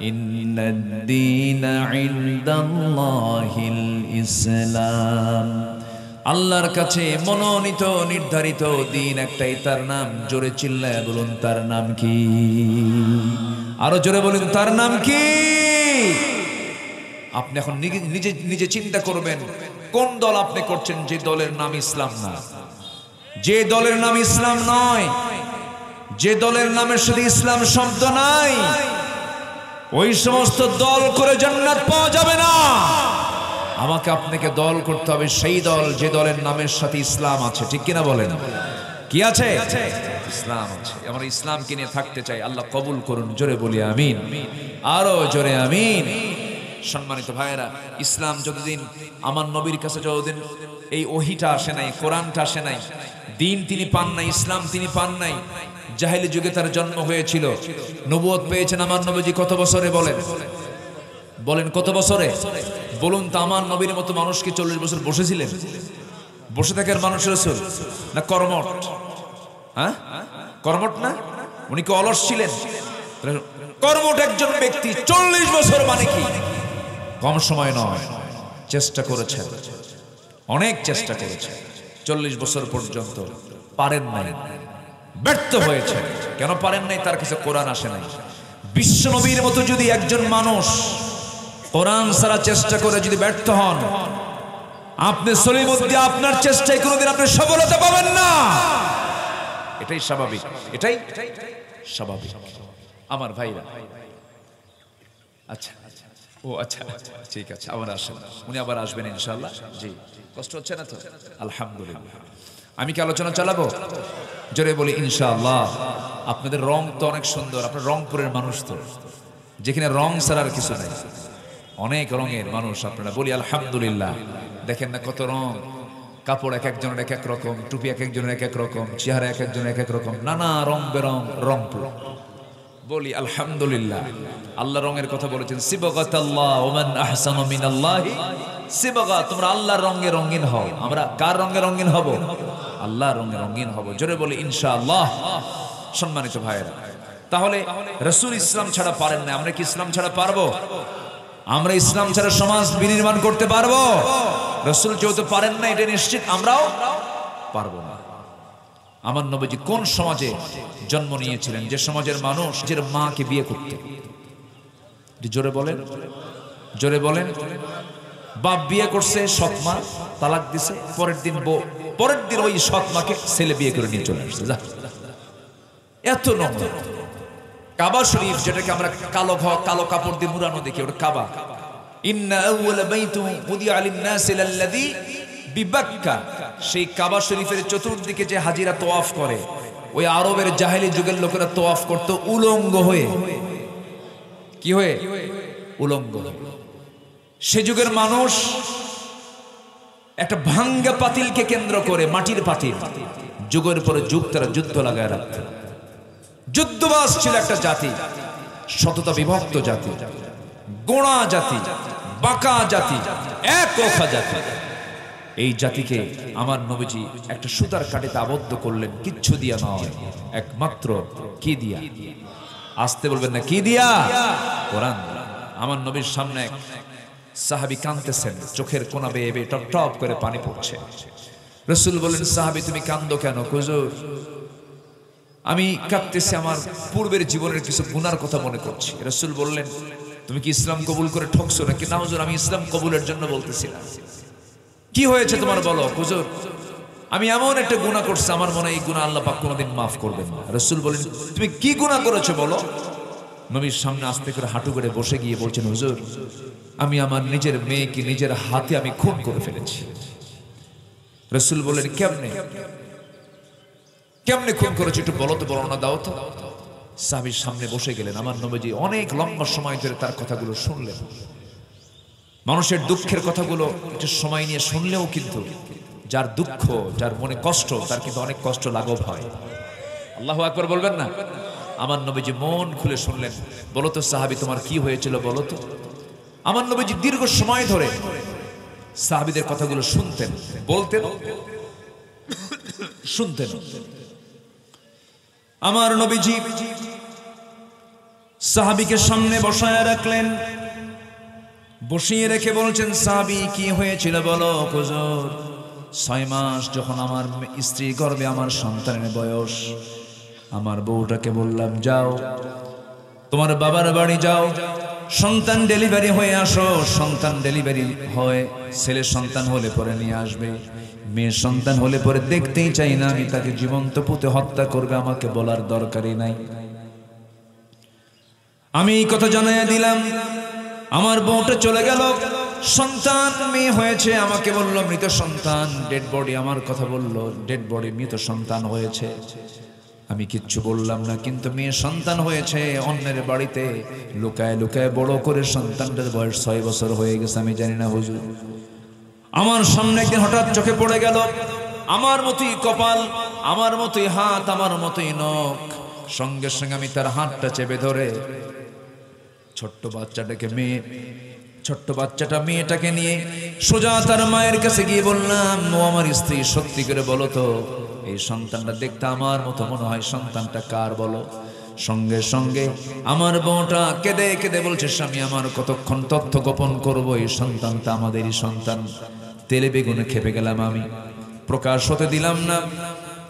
Speaker 2: ইন্নাদ-দীনা ইনদাল্লাহিল ইসলাম। আল্লাহর কাছে মনোনীত নির্ধারিত দিন একটাই, তার নাম, জোরে চিল্লায় বলুন তার নাম কি? আরো জোরে বলুন তার নাম কি? আপনি এখন নিজে নিজে চিন্তা করবেন কোন দল আপনি করছেন, যে দলের নাম ইসলাম না, যে দলের নাম ইসলাম নয়, যে দলের নামের সাথে ইসলাম শব্দ নাই, ওই সমস্ত দল করে জান্নাত পাওয়া যাবে না। আমাকে আপনাকে দল করতে হবে সেই দল যে দলের নামের সাথে ইসলাম আছে, ঠিক কিনা বলেন? কি আছে? ইসলাম আছে। আমরা ইসলামকে নিয়ে থাকতে চাই, আল্লাহ কবুল করুন, জোরে বলি আমিন, আরো জোরে আমিন। সম্মানিত ভাইয়েরা, ইসলাম যতদিন আমার নবীর কাছে, যতদিন এই ওহিটা আসে নাই, কোরআনটা আসে নাই, দিন তিনি পান নাই, ইসলাম তিনি পান নাই, জাহেলি যুগে তার জন্ম হয়েছিল। নবুয়ত পেয়েছেন আমার নবীজি কত বছরে বলেন? বলেন কত বছরে? বলুন তো, আমার নবীর মতো মানুষ কি 40 বছর বসেছিলেন? বসে থাকার মানুষ রাসূল না কর্মঠ? হ্যাঁ, কর্মঠ না? উনি কি অলস ছিলেন? কর্মঠ একজন ব্যক্তি 40 বছর মানে কি কম সময় নয়। চেষ্টা করেছেন, অনেক চেষ্টা করেছেন, 40 বছর পর্যন্ত পারেন নাই, ব্যর্থ হয়েছে। কেন পারেন নাই? তার কাছে কোরআন আসে নাই। বিশ্ব নবীর মতো যদি একজন মানুষ কোরআন ছাড়া চেষ্টা করে যদি ব্যর্থ হন, আপনি সলিমুদ্দি আপনার চেষ্টায় কোনোদিন আপনি সফলতা পাবেন না। এটাই স্বাভাবিক, এটাই স্বাভাবিক আমার ভাইরা। আচ্ছা, ও আচ্ছা, ঠিক আছে, আবার আসেন, উনি আবার আসবেন ইনশাআল্লাহ। জি, কষ্ট হচ্ছে না তো? আলহামদুলিল্লাহ। আমি কি আলোচনা চালাবো? জোরে বলি ইনশাআল্লাহ। আপনাদের রং তো অনেক সুন্দর, আপনার রংপুরের মানুষ তো, যেখানে রং ছাড়ার কিছু নাই, অনেক রঙের মানুষ আপনারা। বলি আলহামদুলিল্লাহ। দেখেন না কত রং, কাপড় এক একজনের এক এক রকম, টুপি এক একজনের এক এক রকম, চেহারা এক একজনের এক এক রকম, নানা রং বেরং রংপুর। বলি আলহামদুলিল্লাহ। আল্লাহ রঙের কথা বলেছেন, সিবগাতাল্লাহ ওয়া মান আহসানু মিনাল্লাহি সিবগা। তোমরা আল্লাহর রঙে রঙিন হও। আমরা কার রঙে রঙিন হব? আল্লাহর রঙে রঙিন হব। জোরে বলি ইনশাআল্লাহ। সম্মানিত ভাইয়েরা, তাহলে রাসূল ইসলাম ছাড়া পারেন না, আমরা কি ইসলাম ছাড়া পারবো? আমরা ইসলাম ছাড়া সমাজ বিনির্মাণ করতে পারবো? রাসূল যেহেতু পারেন না, এটা নিশ্চিত আমরাও পারবো না। আমার নবীজি কোন সমাজে জন্ম নিয়েছিলেন, যে সমাজের মানুষ যে মাকে বিয়ে করতে, জোরে বলেন, জোরে বলেন। বাপ বিয়ে করছে, সৎ মা তালাক দিছে, পরের দিন ওই সৎ মাকে ছেলে বিয়ে করে নিয়ে চলে আসছে। এত নম্র। কাবা শরীফ, যেটাকে আমরা কালো কাপড় দিয়ে মুড়ানো দেখি, ওটা কাবা। ইন্না আউওয়ালা বাইতুন উদিআ লিন-নাসি লাল্লাযী বিবাক্কা। সেই কাবা শরীফের চতুর্দিকে যে হাজিরা তোয়াফ করে, ওই আরবের জাহেলি যুগের লোকেরা তোয়াফ করত উলঙ্গ হয়ে। কি হয়ে? উলঙ্গ। সে যুগের মানুষ একটা ভাঙ্গা পাতিলকে কেন্দ্র করে, মাটির পাতিল, যুগের পরে যুগ তারা যুদ্ধ লাগায় রাখত। যুদ্ধবাজ ছিল একটা জাতি, শততা বিভক্ত জাতি, গোড়া জাতি, বাঁকা জাতি, এক ওখা জাতি। এই জাতিকে আমার নবীজি একটা সুতার কাঠিতে আবদ্ধ করলেন, কিচ্ছু দিয়া নয়, একমাত্র কি দিয়া? আসতে বলবেন না, কি দিয়া? কোরআন। আমার নবীর সামনে এক সাহাবী কাঁদতেছেন, চোখের কোনা বেয়ে বেয়ে টপ টপ করে পানি পড়ছে। রাসূল বলেন, সাহাবী তুমি কাঁদো কেন? হুজুর আমি কাঁদতেছি, আমার পূর্বের জীবনের কিছু গুনার কথা মনে করছি। রাসূল বললেন, তুমি কি ইসলাম কবুল করে ঠকছো নাকি? না হুজুর, আমি ইসলাম কবুলের জন্য বলতেছিলাম। কি হয়েছে তোমার বলো? হুজুর আমি এমন একটা গুনাহ করছি, আমার মনে হয় এই গুনাহ আল্লাহ পাক কোনোদিন মাফ করবেন না। রাসূল বলেন, তুমি কি গুনাহ করেছো বলো? নবীর সামনে আস্তে করে হাঁটু করে বসে গিয়ে বলছেন, হুজুর আমি আমার নিজের মেয়েকে নিজের হাতে আমি খুন করে ফেলেছি। রাসূল বলেন, কেমনে কেমনে খুন করেছো একটু বলো তো, বর্ণনা দাও তো। সাহাবীর সামনে বসে গেলেন। আমার নবীজি অনেক লম্বা সময় ধরে তার কথাগুলো শুনলেন। মানুষের দুঃখের কথাগুলো একটু সময় নিয়ে শুনলেও কিন্তু যার দুঃখ, যার মনে কষ্ট, তার কিন্তু অনেক কষ্ট লাঘব হয়। আল্লাহু আকবার বলবেন না? আমার নবীজি মন খুলে শুনলেন। বলো তো সাহাবী, তোমার কি হয়েছিল বলো তো। আমার নবীজি দীর্ঘ সময় ধরে সাহাবীদের কথাগুলো শুনতেন, বলতেন, শুনতেন। আমার নবীজি সাহাবীকে সামনে বসায় রাখলেন। বসিয়ে রেখে বলছেন, সাহাবী কি হয়েছিল বলো। হুজুর 6 মাস যখন আমার স্ত্রী গর্ভে আমার সন্তানের বয়স, আমার বউটাকে বললাম, যাও তোমার বাবার বাড়ি যাও, সন্তান ডেলিভারি হয়ে আসো। সন্তান ডেলিভারি হয়, ছেলে সন্তান হলে পরে নিয়ে আসবে। মেয়ে সন্তান হলে পরে দেখতেই চাই না আমি তাকে জীবন্ত পুঁতে হত্যা করবে, আমাকে বলার দরকারই নাই। আমি এই কথা জানাইয়া দিলাম। আমার বউটা চলে গেল, সন্তান মেয়ে হয়েছে, আমাকে বলল মৃত সন্তান, ডেড বডি। আমার কথা বলল, ডেড বডি, মৃত সন্তান হয়েছে। আমি কিচ্ছু বললাম না, কিন্তু মেয়ে সন্তান হয়েছে অন্যের বাড়িতে, লুকায় লুকায় বড় করে সন্তানটার বয়স 6 বছর হয়ে গেছে, আমি জানি না হুজুর। আমার সামনে একদিন হঠাৎ চোখে পড়ে গেল, আমার মতোই কপাল, আমার মতোই হাত, আমার মতোই নখ। সঙ্গে সঙ্গে আমি তার হাতটা চেপে ধরে ছোট্ট বাচ্চাটাকে, ছোট্ট বাচ্চাটা মেয়েটাকে নিয়ে সোজা তার মায়ের কাছে গিয়ে বললাম, ও আমার স্ত্রী, সত্যি করে বলো তো, এই সন্তানটা দেখতে আমার মতো মনে হয়, সন্তানটা কার বলো। সঙ্গে সঙ্গে আমার বউটা কেঁদে কেঁদে বলছে, স্বামী আমার কতক্ষণ তথ্য গোপন করবো, এই সন্তানটা আমাদেরই সন্তান। তেলে বেগুনে খেপে গেলাম, আমি প্রকাশ হতে দিলাম না।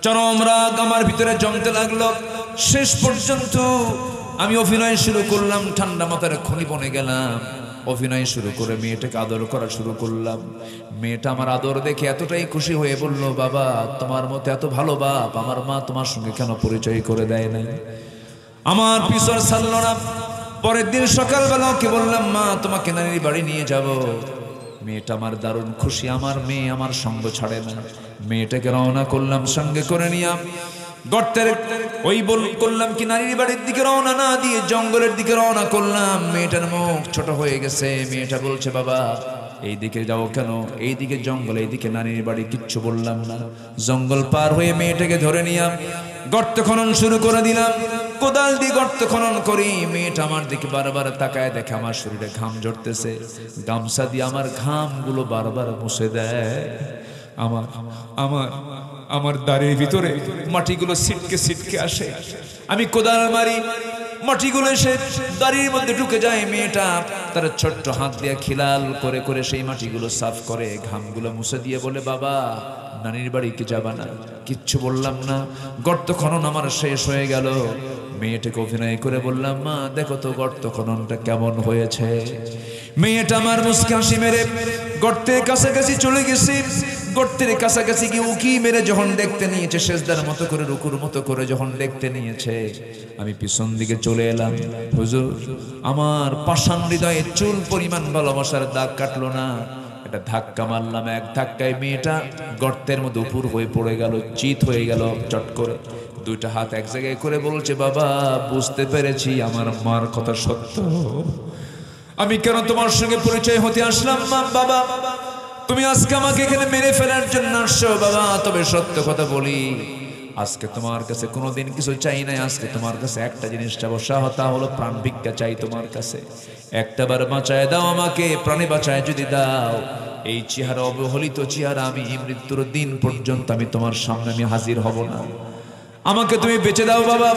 Speaker 2: চরম রাগ আমার ভিতরে জমতে লাগলো। শেষ পর্যন্ত আমি অভিনয় শুরু করলাম, ঠান্ডা মাথার খনি বনে গেলাম, অভিনয় শুরু করে মেয়েটাকে আদর করা শুরু করলাম। মেয়েটা আমার আদর দেখে এতটাই খুশি হয়ে বলল, বাবা তোমার মতো এত ভালো বাপ আমার মা তোমার সঙ্গে কেন পরিচয় করে দেয় নাই। আমার পিছন ছাড়ল না। পরের দিন সকালবেলা ওকে বললাম, মা তোমাকে নানির বাড়ি নিয়ে যাব। মেয়েটা আমার দারুণ খুশি, আমার মেয়ে আমার সঙ্গ ছাড়ে না। মেয়েটাকে রওনা করলাম সঙ্গে করে নিয়ে, গর্তের ওই করলাম কি নানির বাড়ির দিকে রওনা না দিয়ে জঙ্গলের দিকে রওনা করলাম। মেয়েটার মুখ ছোট হয়ে গেছে। মেয়েটা বলছে, বাবা এই দিকে যাও কেন? এই দিকে জঙ্গল, এই দিকে নানির বাড়ি। কিচ্ছু বললাম না। জঙ্গল পার হয়ে মেয়েটাকে ধরে নিয়ে গর্ত খনন শুরু করে দিলাম। কোদাল দিয়ে গর্ত খনন করি। মেয়েটা আমার দিকে বারবার তাকায়, দেখে আমার শরীরে ঘাম ঝরতেছে। গামছা দিয়ে আমার ঘামগুলো বারবার মুছে দেয়। আমার দাড়ির ভিতরে মাটিগুলো ছিটকে ছিটকে আসে। আমি কোদাল মারি, মাটিগুলো এসে দাড়ির মধ্যে ঢুকে যায়। মেয়েটা তার ছোট্ট হাত দিয়ে খিলাল করে করে সেই মাটিগুলো সাফ করে, ঘামগুলো মুছে দিয়ে বলে, বাবা নানির বাড়ি কি যাবা না? কিচ্ছু বললাম না। গর্ত খনন আমার শেষ হয়ে গেল। মেয়েটাকে অভিনয় করে বললাম, মা দেখো তো গর্ত খননটা কেমন হয়েছে। মেয়েটা আমার মুচকি হাসি মেরে গর্তের কাছাকাছি চলে গেছে। গর্তের কাছাকাছি গিয়ে উকি মেরে যখন দেখতে নিয়েছে, সেজদার মতো করে রুকুর মতো করে যখন দেখতে নিয়েছে, আমি পিছন দিকে চলে এলাম। হুজুর আমার পাষাণ হৃদয়ে চুল পরিমাণ ভালোবাসার দাগ কাটলো না। একটা ধাক্কা মারলাম, এক ধাক্কায় মেয়েটা গর্তের মধ্যে উপর হয়ে পড়ে গেল, চিত হয়ে গেল চট করে। দুইটা হাত এক জায়গায় করে বলছে, বাবা বুঝতে পেরেছি আমার মার কথা সত্য। আমি কেন তোমার সঙ্গে পরিচয় হতে আসলাম মা। বাবা তুমি আজকে আমাকে এখানে মেরে ফেলার জন্য আসছো বাবা, তবে সত্য কথা বলি, আজকে তোমার কাছে কোনোদিন কিছু চাই নাই। আজকে তোমার কাছে একটা জিনিস চাবো, তা হলো প্রাণ ভিক্ষা চাই তোমার কাছে। একটা বার বাঁচায় দাও আমাকে, প্রাণে বাঁচায় যদি দাও এই চেহারা অবহেলিত চেহারা আমি মৃত্যুর দিন পর্যন্ত আমি তোমার সামনে আমি হাজির হব না, আমাকে তুমি বেঁচে দাও বাবা।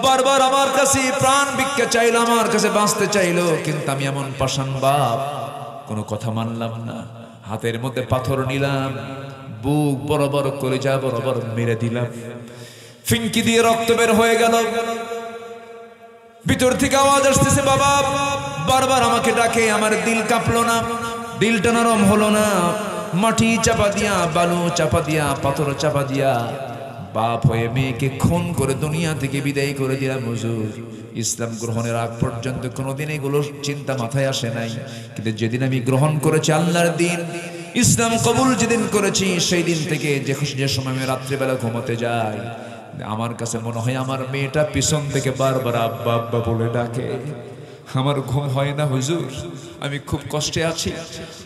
Speaker 2: বারবার আমার কাছে প্রাণ ভিক্ষা চাইলো, আমার কাছে বাঁচতে চাইলো, কিন্তু আমি এমন পাষাণ বাপ, কোনো কথা মানলাম না। হাতের মধ্যে পাথর নিলাম, বুক বরাবর করে যা বরাবর মেরে দিলাম, ফিনকি দিয়ে রক্ত বের হয়ে গেল। ভিতর থেকে আওয়াজ আসতেছে বাবা, বারবার আমাকে ডাকে, আমার দিল কাঁপলো না, দিলটা নরম হলো না। মাটি চাপা দিয়া, বালু চাপা দিয়া, পাথর চাপা দিয়া বাপ হয়ে মেয়েকে খুন করে দুনিয়া থেকে বিদায় করে দিলাম। হুজুর, ইসলাম গ্রহণের আগ পর্যন্ত কোনোদিন এগুলো চিন্তা মাথায় আসে নাই, কিন্তু যেদিন আমি গ্রহণ করেছি আল্লাহর দিন, ইসলাম কবুল যেদিন করেছি, সেই দিন থেকে যে সময় আমি রাত্রিবেলা ঘুমাতে যাই, আমার কাছে মনে হয় আমার মেয়েটা পিছন থেকে বারবার আব্বা আব্বা বলে ডাকে। আমার ঘুম হয় না হুজুর, আমি খুব কষ্টে আছি।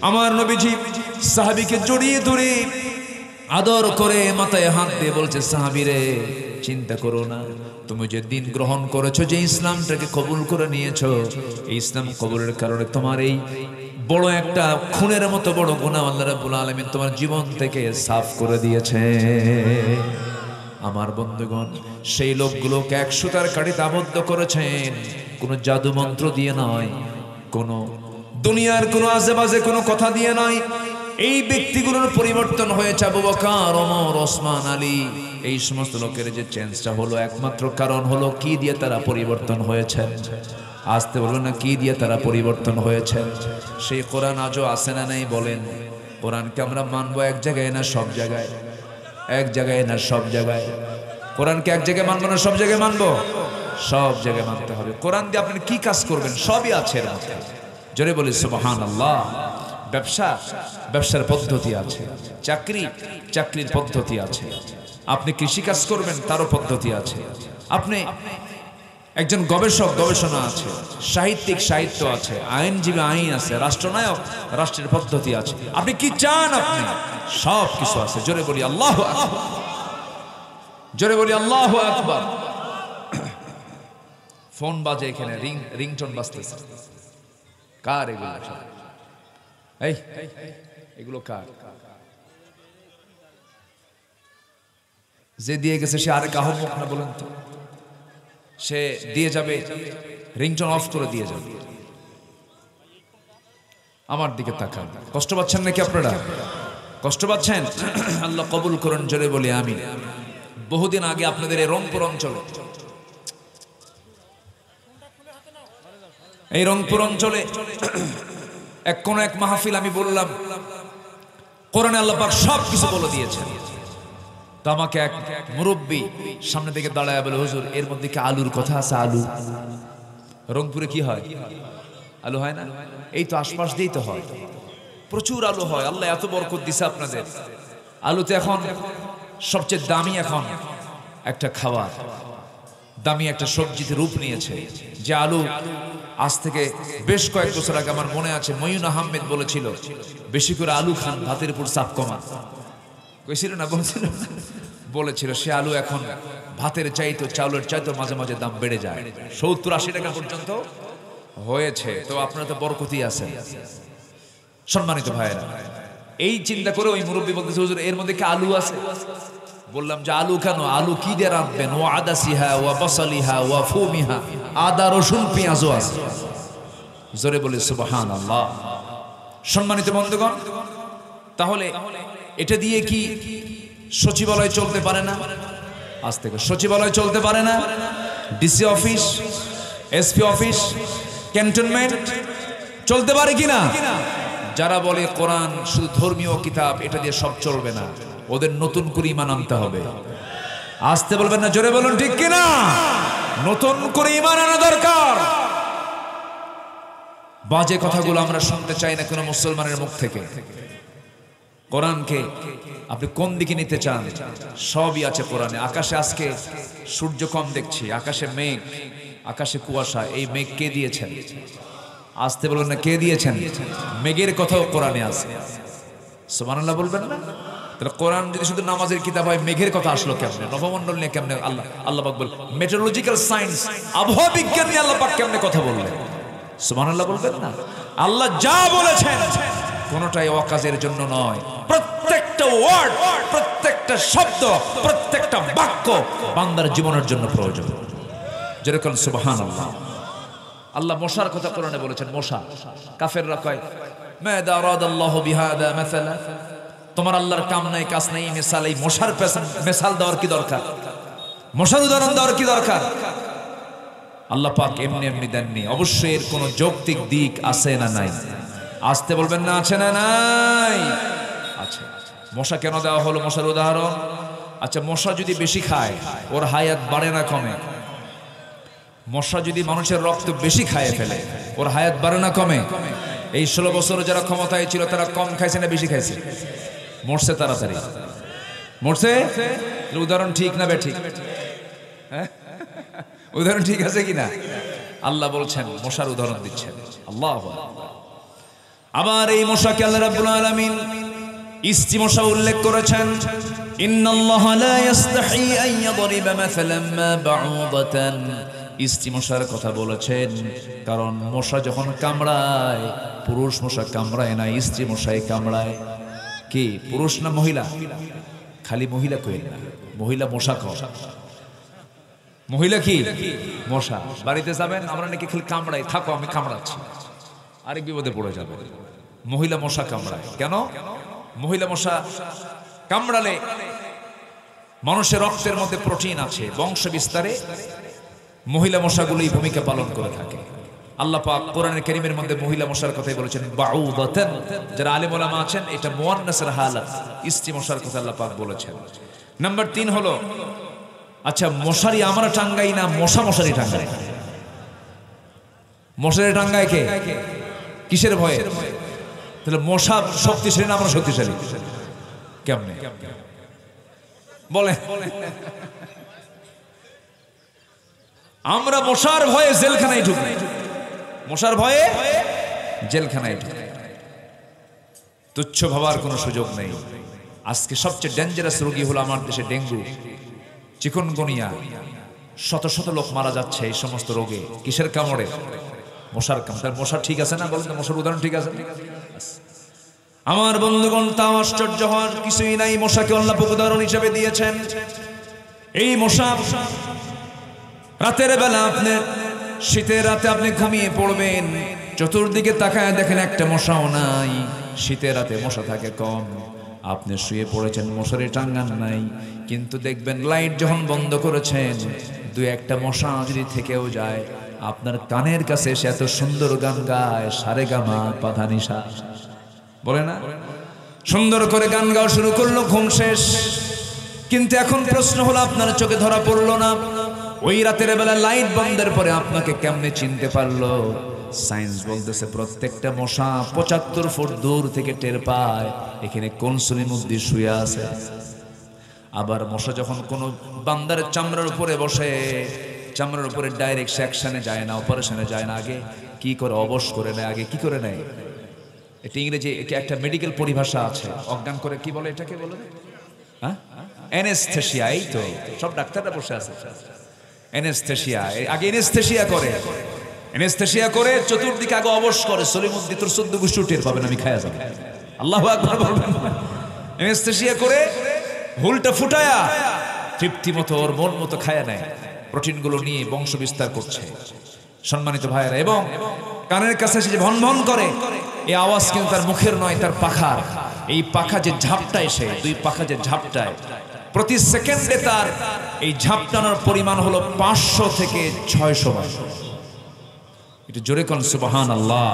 Speaker 2: আমার নবীজি সাহাবীকে জড়িয়ে ধরে আদর করে মাথায় হাত দিয়ে বলছে, সাহাবীরে চিন্তা করো না, তুমি যে দিন গ্রহণ করেছো, যে ইসলামটাকে কবুল করে নিয়েছো, এই ইসলাম কবুলের কারণে তোমার এই বড় একটা খুনের মতো বড় গুনাহ আল্লাহ রাব্বুল আলামিন তোমার জীবন থেকে সাফ করে দিয়েছে। আমার বন্ধুগণ, সেই লোকগুলোকে এক সুতার কাঠিতে আবদ্ধ করেছেন, কোনো জাদু মন্ত্র দিয়ে নয়, কোনো দুনিয়ার কোনো আজেবাজে কোনো কথা দিয়ে নয়। এই ব্যক্তিগুলোর পরিবর্তন হয়েছে। আবু বকর, ওমর, ওসমান, আলী, এই সমস্ত লোকের যে চেঞ্জটা হলো, একমাত্র কারণ হলো কি দিয়ে তারা পরিবর্তন হয়েছে। আসতে বলো না, কি দিয়ে তারা পরিবর্তন হয়েছে? সেই কোরআন আজও আসে না নেই বলেন? কোরআনকে আমরা মানবো এক জায়গায় না সব জায়গায়? এক জায়গায় না সব জায়গায়? কোরআনকে এক জায়গায় মানবো না সব জায়গায় মানবো? সব জায়গায় মানতে হবে। কোরআন দিয়ে আপনি কি কাজ করবেন সবই আছে এর মধ্যে। জোরে বলি সুবহানাল্লাহ। ব্যবসা, ব্যবসার পদ্ধতি আছে। চাকরি, চাকরির পদ্ধতি আছে। আপনি কৃষি কাজ করবেন, তারও পদ্ধতি আছে। আপনি একজন গবেষক, গবেষণা আছে। সাহিত্যিক, সাহিত্য আছে। আইনজীবী, আইন আছে। রাষ্ট্রনায়ক, রাষ্ট্রের পদ্ধতি আছে। আপনি কি চান, আপনি সব কিছু আছে। জোরে বলি আল্লাহু আকবার। জোরে বলি আল্লাহু আকবার। ফোন বাজে এখানে, রিংটোন বাজতেছে। কার এগুলো? এই এগুলো কার? যে দিয়ে গেছে সে আরেক আহ্মক না বলেন তো? সে দিয়ে যাবে, রিংটোন অফ করে দিয়ে যাবে। আমার দিকে তাকান। কষ্ট পাচ্ছেন নাকি আপনারা? কষ্ট পাচ্ছেন? আল্লাহ কবুল করুন। জোরে বলি আমিন। বহুদিন আগে আপনাদের এই রংপুর অঞ্চলে, এই রংপুর অঞ্চলে এক কোন এক মাহফিল, আমি বললাম কোরআনে আল্লাহ পাক সব কিছু বলে দিয়েছেন। তো আমাকে এক মুরব্বী সামনে থেকে দাঁড়ায় বলে, হুজুর এর মধ্যে কি আলুর কথা আছে? আলু রংপুরে কি হয়? আলু হয় না? এই তো আশপাশ দিয়েই তো হয়, প্রচুর আলু হয়। আল্লাহ এত বরকত দিছে আপনাদের। আলুতে এখন সবচেয়ে দামি এখন একটা খাবার, দামি একটা সবজিতে রূপ নিয়েছে। যে আলু আজ থেকে বেশ কয়েক বছর আগে আমার মনে আছে মঈন আহমেদ বলেছিল, বেশি করে আলু খান, ভাতের উপর চাপ কমান। কইছিল না? বলেছিল। সে আলু এখন ভাতের চাইতো, চাউলের চাইতো মাঝে মাঝে দাম বেড়ে যায়, 70-80 টাকা পর্যন্ত হয়েছে। তো আপনারা তো বরকতই আছেন সম্মানিত ভাইয়েরা। এই চিন্তা করে ওই মুরব্বী বলতেছে, হুজুর এর মধ্যে কি আলু আছে? বললাম যে আলু কেন? আলু কি দিয়ে রাখবেন? ও আদাসিহা ওয়া বাসালিহা ওয়া ফুমিহা, আদা, রসুন, পেঁয়াজও আছে। জোরে বলে সুবহানাল্লাহ। সম্মানিত বন্ধুগণ, তাহলে এটা দিয়ে কি সচিবালয় চলতে পারে না? আজ থেকে সচিবালয় চলতে পারে না? DC office, SP office, cantonment চলতে পারে কিনা? যারা বলে কোরআন শুধু ধর্মীয় কিতাব, এটা দিয়ে সব চলবে না, ওদের নতুন করে ঈমান আনতে হবে। আসতে বলবেন না, জোরে বলুন ঠিক কিনা? নতুন করে ঈমান আনা দরকার। বাজে কথাগুলো আমরা শুনতে চাই না কোনো মুসলমানের মুখ থেকে। কোরআনকে আপনি কোন দিকে নিতে চান? সবই আছে কোরআনে। আকাশে আজকে সূর্য কম দেখছি, আকাশে মেঘ, আকাশে কুয়াশা। এই মেঘ কে দিয়েছেন? আসতে বলবেন না, কে দিয়েছেন? মেঘের কথাও কোরআনে আছে। সুবহানাল্লাহ বলবেন না? তাহলে কোরআন যদি শুধু নামাজের কিতাব হয়, মেঘের কথা আসলো কেমনে? নবমণ্ডল নিয়ে কেমনে আল্লাহ পাক বল? মেটেরোলজিক্যাল সায়েন্স, আবহাওয়া বিজ্ঞান নিয়ে আল্লাহ পাক কেমনে কথা বললেন? সুবহানাল্লাহ বলবেন না? আল্লাহ যা বলেছেন কোনোটাই অকাজের জন্য নয়। প্রত্যেকটা ওয়ার্ড, প্রত্যেকটা শব্দ, প্রত্যেকটা বাক্য বান্দার জীবনের জন্য প্রয়োজন। যেরকম সুবহানাল্লাহ। আল্লাহ মশার কথা কোরআনে বলেছেন, মশা। কাফেররা কয় মাযা আরাদাল্লাহু বিহাদা মাসালা, তোমার আল্লাহর কাম নাই কাজ নাই, মিসাল এই মশার মিসাল দেওয়ার কি দরকার, মশার উদাহরণ দেওয়ার কি দরকার? আল্লাহ পাক এমনি এমনি দেননি, অবশ্যই এর কোনো যৌক্তিক দিক আছে না নাই? আসতে বলবেন না আছে না নাই? আচ্ছা, মশা কেন দেওয়া হলো মশার উদাহরণ? আচ্ছা, মশা যদি বেশি খায় ওর হায়াত বাড়ে না কমে? মশা যদি মানুষের রক্ত বেশি খায় ফেলে ওর হায়াত বাড়ে না কমে? এই 16 বছর যারা ক্ষমতায় ছিল তারা কম খাইছে না বেশি খাইছে? মরছে তাড়াতাড়ি, মরছে। উদাহরণ ঠিক না বে ঠিক? হ্যাঁ, উদাহরণ ঠিক আছে কিনা? আল্লাহ বলছেন, মশার উদাহরণ দিচ্ছেন। আল্লাহ আবার এই মশাকে আল্লাহ রাব্বুল আলামিন ইস্তি মশা উল্লেখ করেছেন। ইন্নাল্লাহা লা ইস্তাহি আন ইয়াদরিবা মাসালান মা বাউদাতান, ইস্তি মশার কথা বলেছেন কারণ মশা যখন কামড়ায়, পুরুষ মশা কামড়ায় না, স্ত্রী মশাই কামড়ায়। কি পুরুষ না মহিলা? খালি মহিলা কই না, মহিলা মশা কম। মহিলা কি মশা। বাড়িতে যাবেন, আমরা নাকি খালি কামড়াই, থাকো আমি কামড়াচ্ছি, আরেক বিপদে পড়ে যাবে। মহিলা মশা কামড়ায় কেন? মহিলা মশা কামড়ালে মানুষের রক্তের মধ্যে প্রোটিন আছে, বংশ বিস্তারে মহিলা মশাগুলোই ভূমিকা পালন করে থাকে। আল্লাহ পাক কোরআনের কারীমের মধ্যে মহিলা মশার কথাই বলেছেন বাউদাতান। যারা আলেম ওলামা আছেন, এটা মুয়ান্নাসের হালাত, স্ত্রী মশার কথা আল্লাহ পাক বলেছেন। নাম্বার 3 হলো, আচ্ছা মশারি আমরা টাঙ্গাই না, মশা মশারি টাঙ্গায়? মশারি টাঙ্গায় কে? কিসের ভয়ে? তাহলে মশা শক্তিশালী না আমরা শক্তিশালী? কেমনে বলে? আমরা মশার ভয়ে জেলখানায় ঢুকি, মশার ভয়ে জেলখানায় ঢুকি। তুচ্ছ ভাবার কোনো সুযোগ নেই। আজকে সবচেয়ে ডেঞ্জারাস রোগী হলো আমার দেশে ডেঙ্গু, চিকুনগুনিয়া। শত শত লোক মারা যাচ্ছে এই সমস্ত রোগে। কিসের কামড়ে? মশার কামড়ে। মশা ঠিক আছে না বলেন? মশার উদাহরণ ঠিক আছে? আমার বন্ধুগণ, তাও আশ্চর্য হওয়ার কিছুই নাই। মশাকে আল্লাহ উদাহরণ হিসেবে দিয়েছেন। এই মশা রাতের বেলা, আপনি শীতের রাতে আপনি ঘুমিয়ে পড়বেন, চতুর্দিকে তাকায় দেখেন একটা মশাও নাই। শীতের রাতে মশা থাকে কম, আপনি শুয়ে পড়েছেন, মশারি টাঙ্গান নাই, কিন্তু দেখবেন লাইট যখন বন্ধ করেছেন, 2-1টা মশা যদি থেকেও যায়, আপনার কানের কাছে এসে এত সুন্দর গান গায়, সারেগামা পাধানিসা বলে না, সুন্দর করে গান গাওয়া শুরু করলো, ঘুম শেষ। কিন্তু এখন প্রশ্ন হলো, আপনার চোখে ধরা পড়লো না, ওই রাতের বেলা লাইট বন্ধের পরে আপনাকে কেমনে চিনতে পারলো? সায়েন্স বলতেছে প্রত্যেকটা মশা 75 ফুট দূর থেকে টের পায় এখানে কোন সলিমুদ্দি শুয়ে আছে। আবার মশা যখন কোনো বান্দার চামড়ার উপরে বসে, চামড়ার উপরে ডাইরেক্ট সেকশনে যায় না, অপারেশনে যায় না, আগে কি করে? অবশ করে নেয়। আগে কি করে নেয়? এটা ইংরেজি, এটা একটা মেডিকেল পরিভাষা আছে, অজ্ঞান করে কি বলে এটাকে? বলে হ্যাঁ, অ্যানেস্থেসিয়া। এই তো সব ডাক্তাররা বসে আছে, অ্যানেস্থেসিয়া। আগে অ্যানেস্থেসিয়া করে, অ্যানেস্থেসিয়া করে চতুর্দিকে আগে অবশ করে, সলিমুদ্দি তোর 14 গোষ্ঠী টের পাবে না, আমি খায়া যাবো। আল্লাহু আকবার বলবেন। অ্যানেস্থেসিয়া করে হুলটা ফুটায়া তৃপ্তি মতো ওর মন মতো খায়া নেয়, প্রোটিনগুলো নিয়ে বংশ বিস্তার করছে। সম্মানিত ভাইয়েরা, এবং কানের কাছে এসে যে ভন ভন করে, এই আওয়াজ কিন্তু তার মুখের নয়, তার পাখার। এই পাখা যে ঝাপটায়, সে 2 পাখা যে ঝাপটায়, প্রতি সেকেন্ডে তার এই ঝাপটানোর পরিমাণ হলো 500 থেকে 600 বার। এটা জোরে কোন সুবহানাল্লাহ।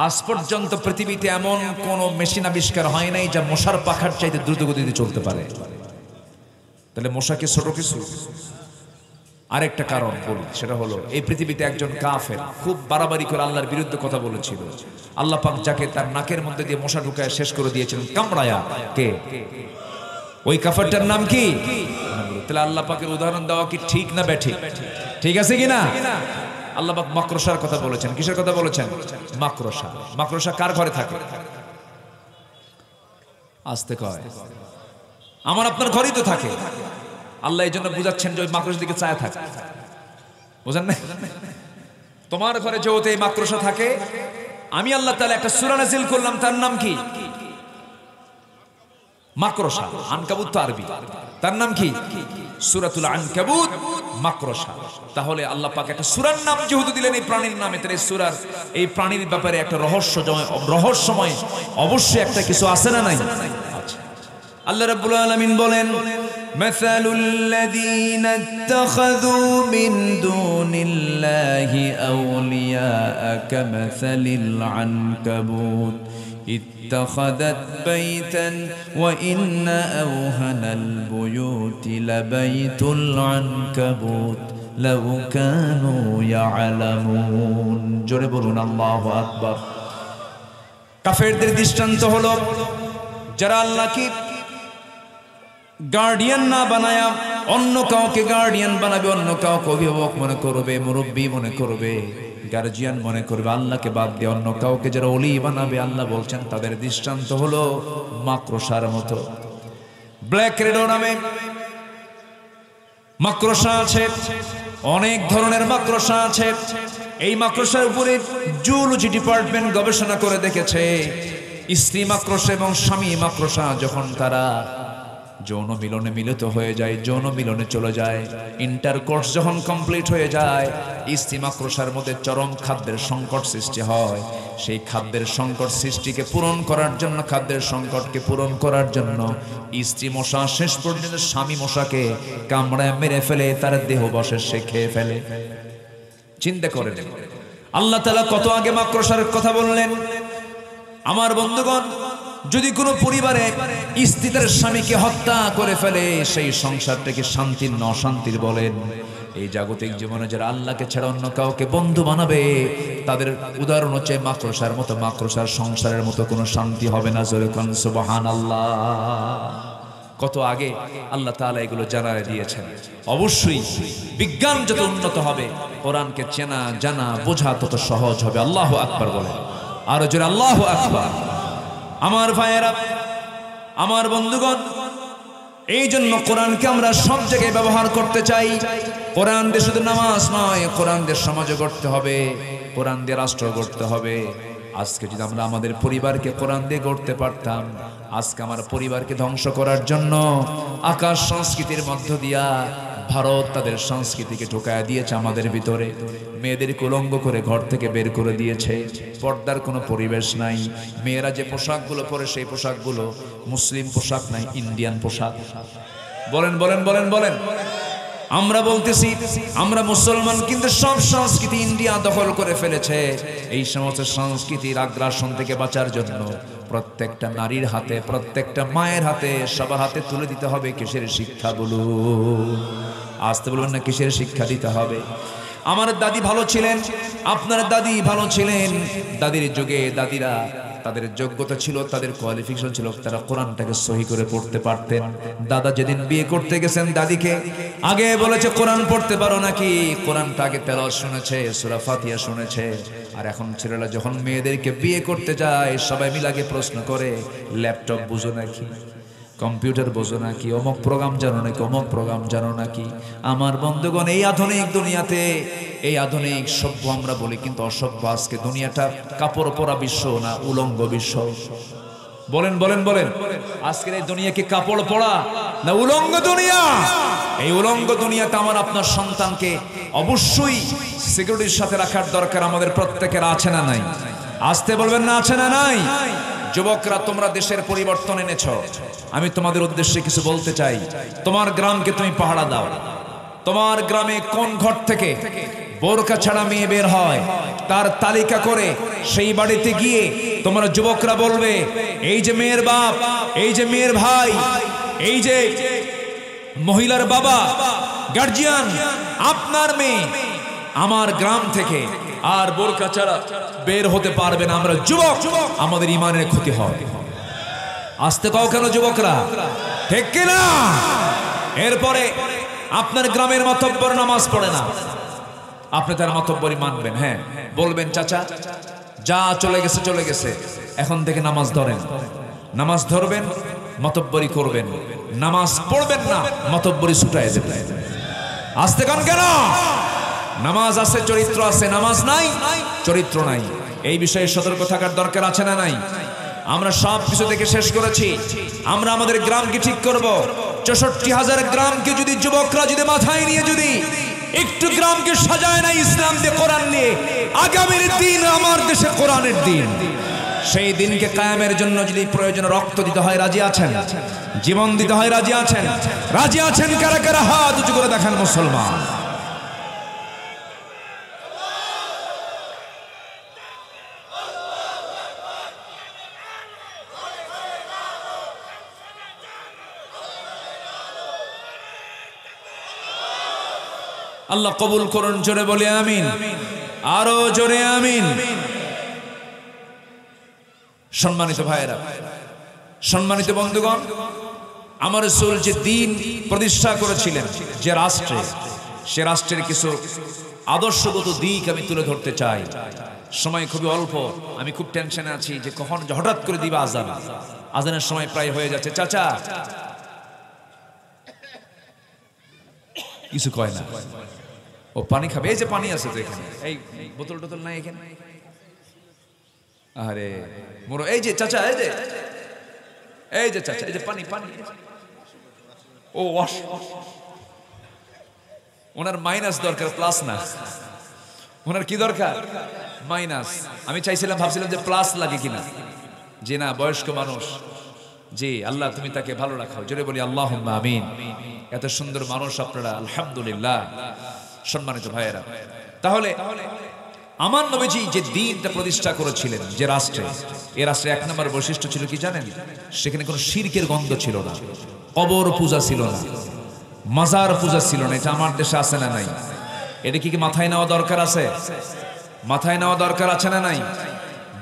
Speaker 2: আজ পর্যন্ত পৃথিবীতে এমন কোন মেশিন আবিষ্কার হয় নাই যা মশার পাখার চাইতে দ্রুত গতিতে চলতে পারে। তাহলে মশাকে ছোট কিছু? আরেকটা কারণ বলি, সেটা হলো এই পৃথিবীতে একজন কাফের খুব বাড়াবাড়ি করে আল্লাহর বিরুদ্ধে কথা বলেছিল। আল্লাহ পাক যাকে তার নাকের মধ্যে দিয়ে মশা ঢুকায় শেষ করে দিয়েছিলেন, কামড়ায়া। কে? ওই কাফেরটার নাম কি? তাহলে আল্লাহ পাকের উদাহরণ দেওয়া কি ঠিক না ব্যাঠিক? ঠিক আছে কিনা? আল্লাহ পাক মাকড়সার কথা বলেছেন। কিসের কথা বলেছেন? মাকড়সা। মাকড়সা কার ঘরে থাকে? আসতে কয়, আমার আপনার ঘরেই তো থাকে। আল্লাহ এই জন্য বুঝাচ্ছেন যে ওই মাকড়সার দিকে চায় থাকে, বুঝেন না? তোমার ঘরে যেহেতু এই মাকড়সা থাকে, আমি আল্লাহ তাআলা একটা সূরা নাযিল করলাম, তার নাম কি? মাকড়সা। আনকাবুত তো আরবি, তার নাম কি? সূরাতুল আনকাবুত, মাকড়সা। তাহলে আল্লাহ পাক একটা সূরার নাম যেহেতু দিলেন এই প্রাণীর নামে, তাহলে এই সূরার এই প্রাণীর ব্যাপারে একটা রহস্যময় অবশ্যই একটা কিছু আছে না নাই? আচ্ছা, আল্লাহ রাব্বুল আলামিন বলেন, মাসালুল লাযীনা ইত্তাখাযু মিন দুনিল্লাহি আউলিয়া কামাসালিল আনকাবুত اتخذت بيتا وإن أوهن البيوت لبيت العنكبوت لو كانوا يعلمون জোরে বলুন আল্লাহু আকবার। কাফেরদের দৃষ্টান্ত হলো যারা আল্লাহকে গার্ডিয়ান না বানায়া অন্য কাউকে গার্ডিয়ান বানাবে, অন্য কাউকে অভিভাবক মনে করবে, মুরব্বী মনে করবে, গার্জিয়ান মনে করবে, আল্লাহকে বাদ দিয়ে অন্য কাউকে যারা ওলি বানাবে, আল্লাহ বলছেন তাদের দৃষ্টান্ত হলো মাকড়সার মতো। ব্ল্যাক রেডো নামে মাকড়সা আছে, অনেক ধরনের মাকড়সা আছে। এই মাকড়সার উপরে জুলজি ডিপার্টমেন্ট গবেষণা করে দেখেছে, স্ত্রী মাকড়সা এবং স্বামী মাকড়সা যখন তারা যৌন মিলনে মিলিত হয়ে যায়, যৌন মিলনে চলে যায়, ইন্টারকোর্স যখন কমপ্লিট হয়ে যায়, স্ত্রী মাকড়সার মধ্যে চরম খাদ্যের সংকট সৃষ্টি হয়। সেই খাদ্যের সংকট সৃষ্টিকে পূরণ করার জন্য, খাদ্যের সংকটকে পূরণ করার জন্য স্ত্রী মশা শেষ পর্যন্ত স্বামী মশাকে কামড়ায় মেরে ফেলে, তার দেহ বসে সে খেয়ে ফেলে। চিন্তা করেন আল্লাহ তাআলা কত আগে মাকড়সার কথা বললেন। আমার বন্ধুগণ, যদি কোনো পরিবারে স্ত্রী তার স্বামীকে হত্যা করে ফেলে, সেই সংসারটাকে শান্তির না অশান্তির বলেন। এই জাগতিক জীবনে যারা আল্লাহকে ছাড়া অন্য কাউকে বন্ধু বানাবে, তাদের উদাহরণ হচ্ছে মাকড়সার মতো। মাকড়সার সংসারের মতো কোনো শান্তি হবে না। জোরে কোন সুবহানাল্লাহ। কত আগে আল্লাহ তাআলা এগুলো জানায় দিয়েছেন। অবশ্যই বিজ্ঞান যত উন্নত হবে, কোরআনকে চেনা জানা বোঝা তত সহজ হবে। আল্লাহু আকবার বলে, আর জোরে আল্লাহু আকবার। আমার ভাইয়েরা, আমার বন্ধুগণ, এই জন্য কোরআনকে আমরা সব জায়গায় ব্যবহার করতে চাই। কোরআন দিয়ে শুধু নামাজ নয়, কোরআন দিয়ে সমাজ গড়তে হবে, কোরআন দিয়ে রাষ্ট্র গড়তে হবে। আজকে যদি আমরা আমাদের পরিবারকে কোরআন দিয়ে গড়তে পারতাম, আজকে আমার পরিবারকে ধ্বংস করার জন্য আকাশ সংস্কৃতির মধ্য দিয়া ভারত তাদের সংস্কৃতিকে ঢোকায় দিয়েছে আমাদের ভিতরে। মেয়েদের উলঙ্গ করে ঘর থেকে বের করে দিয়েছে, পর্দার কোনো পরিবেশ নাই। মেয়েরা যে পোশাকগুলো পরে সেই পোশাকগুলো মুসলিম পোশাক নাই, ইন্ডিয়ান পোশাক। বলেন বলেন বলেন বলেন। আমরা বলতেছি আমরা মুসলমান, কিন্তু সব সংস্কৃতি ইন্ডিয়া দখল করে ফেলেছে। এই সমস্ত সংস্কৃতির আগ্রাসন থেকে বাঁচার জন্য প্রত্যেকটা নারীর হাতে, প্রত্যেকটা মায়ের হাতে, সবার হাতে তুলে দিতে হবে কিসের শিক্ষা? বলুন, আসতে বলবেন না, কিসের শিক্ষা দিতে হবে? আমার দাদি ভালো ছিলেন, আপনার দাদি ভালো ছিলেন। দাদির যুগে দাদিরা, তাদের যোগ্যতা ছিল, তাদের কোয়ালিফিকেশন ছিল, তারা কোরআনটাকে সহি করে পড়তে পারতেন। দাদা যেদিন বিয়ে করতে গেছেন, দাদিকে আগে বলেছে কোরআন পড়তে পারো নাকি? কোরআনটা আগে তেলাওয়াত শুনেছে, সূরা ফাতিহা শুনেছে। আর এখন ছেলেরা যখন মেয়েদেরকে বিয়ে করতে যায়, সবাই মিলে আগে প্রশ্ন করে, ল্যাপটপ বুঝো নাকি, কম্পিউটার বোঝো নাকি, অমুক প্রোগ্রাম জানো নাকি, অমুক প্রোগ্রাম জানো নাকি? আমার বন্ধুগণ, এই আধুনিক দুনিয়াতে, এই আধুনিক সভ্য আমরা বলি, কিন্তু অসভ্য আজকে দুনিয়াটা কাপড় পরা বিশ্ব না উলঙ্গ বিশ্ব? বলেন বলেন বলেন। আজকের এই দুনিয়া কি কাপড় পরা না উলঙ্গ দুনিয়া? এই উলঙ্গ দুনিয়াতে আমার আপনার সন্তানকে অবশ্যই সিকিউরিটির সাথে রাখার দরকার আমাদের প্রত্যেকের, আছে না নাই? আসতে বলবেন না, আছে না নাই? যুবকরা, তোমরা দেশের পরিবর্তন এনেছ, আমি তোমাদের উদ্দেশ্যে কিছু বলতে চাই। তোমার গ্রামকে তুমি পাহারা দাও। তোমার গ্রামে কোন ঘর থেকে বোরকা ছাড়া মেয়ে বের হয়, তার তালিকা করে সেই বাড়িতে গিয়ে তোমরা যুবকরা বলবে, এই যে মেয়ের বাপ, এই যে মেয়ের ভাই, এই যে মহিলার বাবা, গার্জিয়ান, আপনার মেয়ে আমার গ্রাম থেকে আর বোরকা ছাড়া বের হতে পারবে না। আমরা যুবক, আমাদের ইমানের ক্ষতি হয়। আসতে পাও কেন যুবকরা? ঠিক কিনা? এরপরে আপনার গ্রামের মাতব্বর নামাজ পড়ে না, আপনি তার মাতব্বরই মানবেন। হ্যাঁ, বলবেন চাচা যা চলে গেছে চলে গেছে, এখন থেকে নামাজ ধরেন। নামাজ ধরবেন, মাতব্বরি করবেন, নামাজ পড়বেন না, মাতব্বরি ছুটায় দেবেন। আসতে কান কেন? নামাজ আছে, চরিত্র আছে, নামাজ নাই, চরিত্র নাই। এই বিষয়ে সতর্ক থাকার দরকার আছে না নাই? আমরা সব কিছু দেখে শেষ করেছি। আমরা আমাদের গ্রামকে ঠিক করব। ৬৪,০০০ গ্রামকে যদি যুবকরা যদি মাথায় নিয়ে যদি একটু গ্রামকে সাজায় না ইসলাম দিয়ে, কোরআন নিয়ে, আগামীর দিন আমার দেশে কোরআনের দিন, সেই দিনকে কায়েমের জন্য যদি প্রয়োজন রক্ত দিতে হয় রাজি আছেন? জীবন দিতে হয় রাজি আছেন? রাজি আছেন কারা কারা? হাত উঁচু করে দেখান মুসলমান। আল্লাহ কবুল করুন, জোরে বলে আমিন, আরো জোরে আমিন। সম্মানিত ভাইয়েরা, সম্মানিত বন্ধুগণ, আমার রাসূল যে দিন প্রতিষ্ঠা করেছিলেন যে রাষ্ট্রে, সে রাষ্ট্রের কিছু আদর্শগত দিক আমি তুলে ধরতে চাই। সময় খুবই অল্প, আমি খুব টেনশনে আছি যে কখন হঠাৎ করে দিবা আজান। আজানের সময় প্রায় হয়ে যাচ্ছে। চাচা কিছু কয় না, ও পানি খাবে। এই যে পানি আছে তো এখানে, এই বোতল টোতল নাই এখানে? আরে মোর, এই যে চাচা, এই যে চাচা, এই যে পানি পানি। ও ওয়াশ, ওনার মাইনাস দরকার, প্লাস না। ওনার কি দরকার? মাইনাস। আমি চাইছিলাম, ভাবছিলাম যে প্লাস লাগে কিনা, যে না, বয়স্ক মানুষ। জি আল্লাহ তুমি তাকে ভালো রাখো, জোরে বলি আল্লাহুম্মা আমিন। এত সুন্দর মানুষ আপনারা, আলহামদুলিল্লাহ। সম্মানিত ভাইয়েরা, তাহলে আমার নবীজি যে দিনটা প্রতিষ্ঠা করেছিলেন যে রাষ্ট্রে, এই রাষ্ট্রে এক নম্বর বৈশিষ্ট্য ছিল কি জানেন? সেখানে কোনো শিরকের গন্ধ ছিল না, কবর পূজা ছিল না, মাজার পূজা ছিল না। এটা আমার দেশে আছে না নাই? এটা কি মাথায় নেওয়া দরকার আছে? মাথায় নেওয়া দরকার আছে না নাই?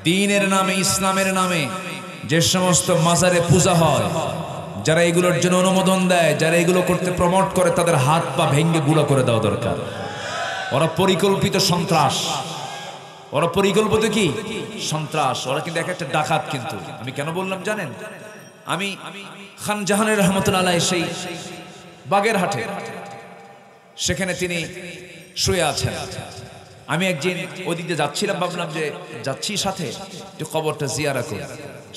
Speaker 2: দ্বীনের নামে, ইসলামের নামে যে সমস্ত মাজারে পূজা হয়, যারা এগুলোর জন্য অনুমোদন দেয়, যারা এগুলো করতে প্রমোট করে, তাদের হাত পা ভেঙ্গে গুঁড়ো করে দেওয়া দরকার। ওরা পরিকল্পিত সন্ত্রাস, ওরা পরিকল্পিত কি সন্ত্রাস। ওরা কিন্তু এক একটা ডাকাত। কিন্তু আমি কেন বললাম জানেন? আমি খান জাহানের রহমতুল্লাহ আলাইহি সেই বাগেরহাটে, সেখানে তিনি শুয়ে আছেন। আমি একদিন ওদিকে যাচ্ছিলাম, ভাবলাম যে যাচ্ছি সাথে একটু কবরটা জিয়ারা করি।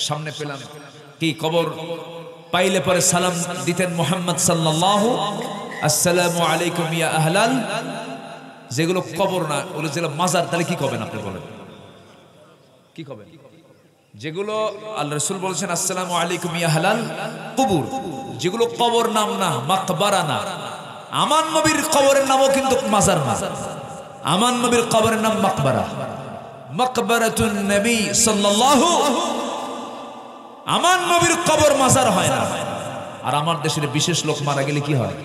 Speaker 2: সামনে পেলাম কি কবর, পাইলে পরে সালাম দিতেন মুহাম্মদ সাল্লাল্লাহু আসসালামু আলাইকুম ইয়া আহলাল। যেগুলো কবর না, ওগুলো যেগুলো মাজার, তাহলে কি করবেন আপনি বলেন? কি করবেন? যেগুলো আল্লাহ রাসূল বলেছেন আসসালামু আলাইকুম ইয়া আহলাল কুবুর, যেগুলো কবর নাম না, মাকবারা না। আমার নবীর কবরের নামও কিন্তু মাজার না, আমার নবীর কবরের নাম মাকবারা, মাকবারাতুন নবী সাল্লাল্লাহু। আমার নবীর কবর মাজার হয় না। আর আমার দেশের বিশেষ লোক মারা গেলে কি হয়?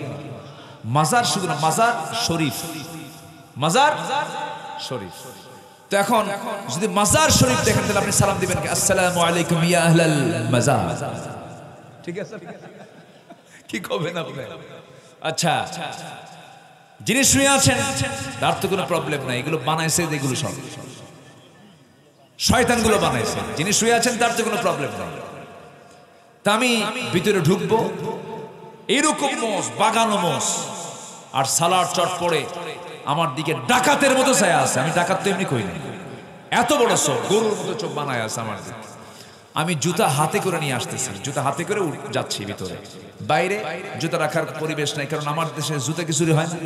Speaker 2: মাজার শুধু না, মাজার শরীফ, মাজার শরীফ। তো এখন যদি মাজার শরীফ দেখেন, তাহলে আপনি সালাম দিবেন কি? আসসালামু আলাইকুম ইয়া আহলাল মাজার। ঠিক আছে? কি করবেন আপনি? আচ্ছা, যিনি শুয়ে আছেন তার তো কোনো প্রবলেম নাই, এগুলো বানাইছে, এগুলো সব শয়তানগুলো বানাইছে। যিনি শুয়ে আছেন তার তো কোনো প্রবলেম নাই। তা আমি ভিতরে ঢুকবো, এরকম মোষ, বাগানো মোষ আর সালার চট পড়ে আমার দিকে ডাকাতের মতো ছায়া আছে। আমি ডাকাত তো এমনি কই না, এত বড় চোখ, গরুর মতো চোখ বানায় আছে আমার দিকে। আমি জুতা হাতে করে নিয়ে আসতেছি, জুতা হাতে করে যাচ্ছি ভিতরে। বাইরে জুতা রাখার পরিবেশ নাই, কারণ আমার দেশে জুতা কি চুরি হয় না।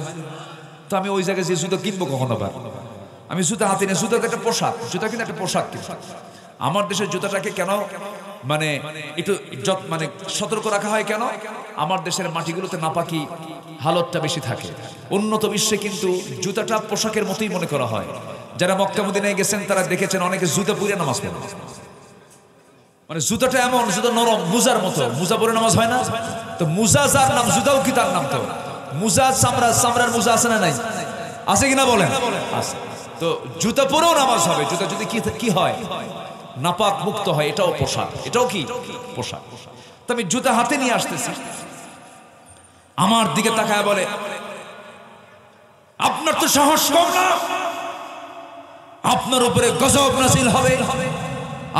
Speaker 2: তো আমি ওই জায়গায় যে জুতো কিনবো কখনো বার, আমি জুতা হাতে নিয়ে, জুতা একটা পোশাক, জুতা কিন্তু একটা পোশাক। কিন্তু আমার দেশের জুতাটাকে কেন মানে একটু মানে সতর্ক রাখা হয় কেন? আমার দেশের মাটিগুলোতে নাপাকি হালতটা বেশি থাকে। উন্নত বিশ্বে কিন্তু জুতাটা পোশাকের মতোই মনে করা হয়। যারা মক্কা মদিনায় গেছেন তারা দেখেছেন অনেকে জুতা পরে নামাজ পড়ে, মানে জুতাটা এমন, জুতা নরম, মুজার মতো। মুজা পরে নামাজ হয় না? তো মুজা যার নাম, জুতাও কি তার নাম? তো মুজা চামড়া, চামড়ার মুজা আছে না নাই? আছে কিনা বলেন? আছে। তো জুতা পরেও নামাজ হবে। জুতা যদি কি হয়, নাপাক মুক্ত হয়, এটাও পোশাক, এটাও কি পোশাক। তো আমি জুতা হাতে নিয়ে আসতেছি, আমার দিকে তাকায় বলে, আপনার তো সাহস কম না, আপনার উপরে গজব নাযিল হবে,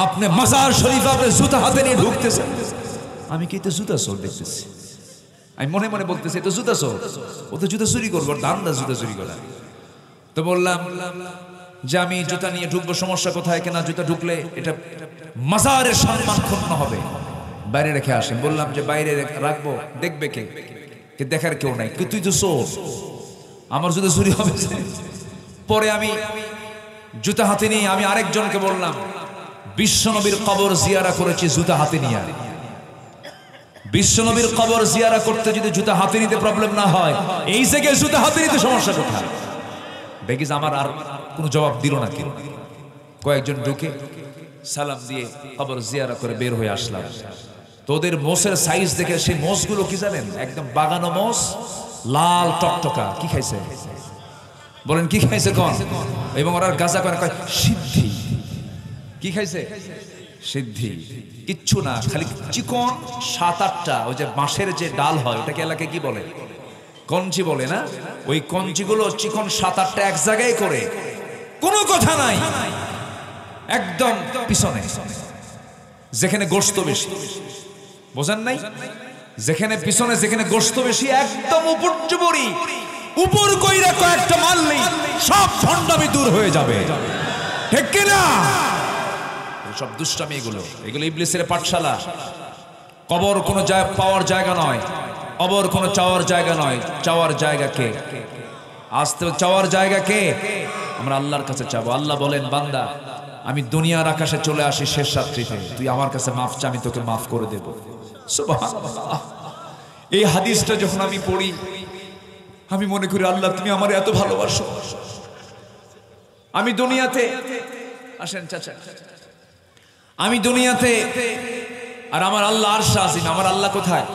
Speaker 2: আপনি মাজার শরীফ আপনি জুতা হাতে নিয়ে ঢুকতেছেন। আমি কি তো জুতা চোর দেখতেছি? আমি মনে মনে বলতেছি, তো জুতা চোর, ও তো জুতা চুরি করবো, দান্দা জুতা চুরি করা। তো বললাম, যে আমি জুতা নিয়ে ঢুকবো, সমস্যা কোথায়, কেনা জুতা ঢুকলে এটা মাজারের সম্মান ক্ষুণ্ণ হবে, বাইরে রেখে আসেন। বললাম যে বাইরে রাখবো, দেখবে কে? দেখার কেউ নাই, তুই তো চোর, আমার জুতো চুরি হবে। পরে আমি জুতা হাতে নিয়ে আমি আরেকজনকে বললাম, বিশ্বনবীর কবর জিয়ারা করেছি জুতা হাতে নিয়ে। বিশ্বনবীর কবর জিয়ারা করতে যদি জুতা হাতে নিতে প্রবলেম না হয়, এই জায়গায় জুতা হাতে নিতে সমস্যা কোথায়? দেখিস আমার আর কোনো জবাব দিল না কেউ। কয়েকজন ঢুকে সালাম দিয়ে কবর জিয়ারা করে বের হয়ে আসলাম। তোদের মোষের সাইজ দেখে, সেই মোষগুলো কি জানেন, একদম বাগানো মোষ, লাল টকটকা। কি খাইছে বলেন, কি খাইছে কোন? এবং ওরা গাজা করে কয় সিদ্ধি। কি খাইছে? সিদ্ধি। কিচ্ছু না, খালি চিকন 7-8টা ওই যে বাঁশের যে ডাল হয়, ওটাকে এলাকায় কি বলে? কঞ্চি বলে না? ওই কঞ্চিগুলো চিকন 7-8টা এক জায়গায় করে, কোনো কথা নাই, একদম পিছনে যেখানে গোশত বেশি, বোঝেন নাই? যেখানে পিছনে যেখানে গোশত বেশি, একদম উপর জুবরি উপর কইরা কয়েকটা মারলেই সব ভণ্ডামি দূর হয়ে যাবে, ঠিক কিনা? সব দুষ্টামি এগুলো ইবলিসের পাঠশালা। কবর কোনো পাওয়ার জায়গা নয়, কবর কোনো চাওয়ার জায়গা নয়। চাওয়ার জায়গা কে? আসতে চাওয়ার জায়গা কে? আমরা আল্লাহর কাছে চাবো। আল্লাহ বলেন, বান্দা আমি দুনিয়ার আকাশে চলে আসি শেষ রাত্রিতে, তুই আমার কাছে মাফ চা, আমি তোকে মাফ করে দেব। সুবহানাল্লাহ। এই হাদিসটা যখন আমি পড়ি, আমি মনে করি আল্লাহ তুমি আমার এত ভালোবাসো। আমি দুনিয়াতে, আসেন চাচা, আমি দুনিয়াতে, আর আমার আল্লাহ আরশে আজিম। আমার আল্লাহ কোথায়?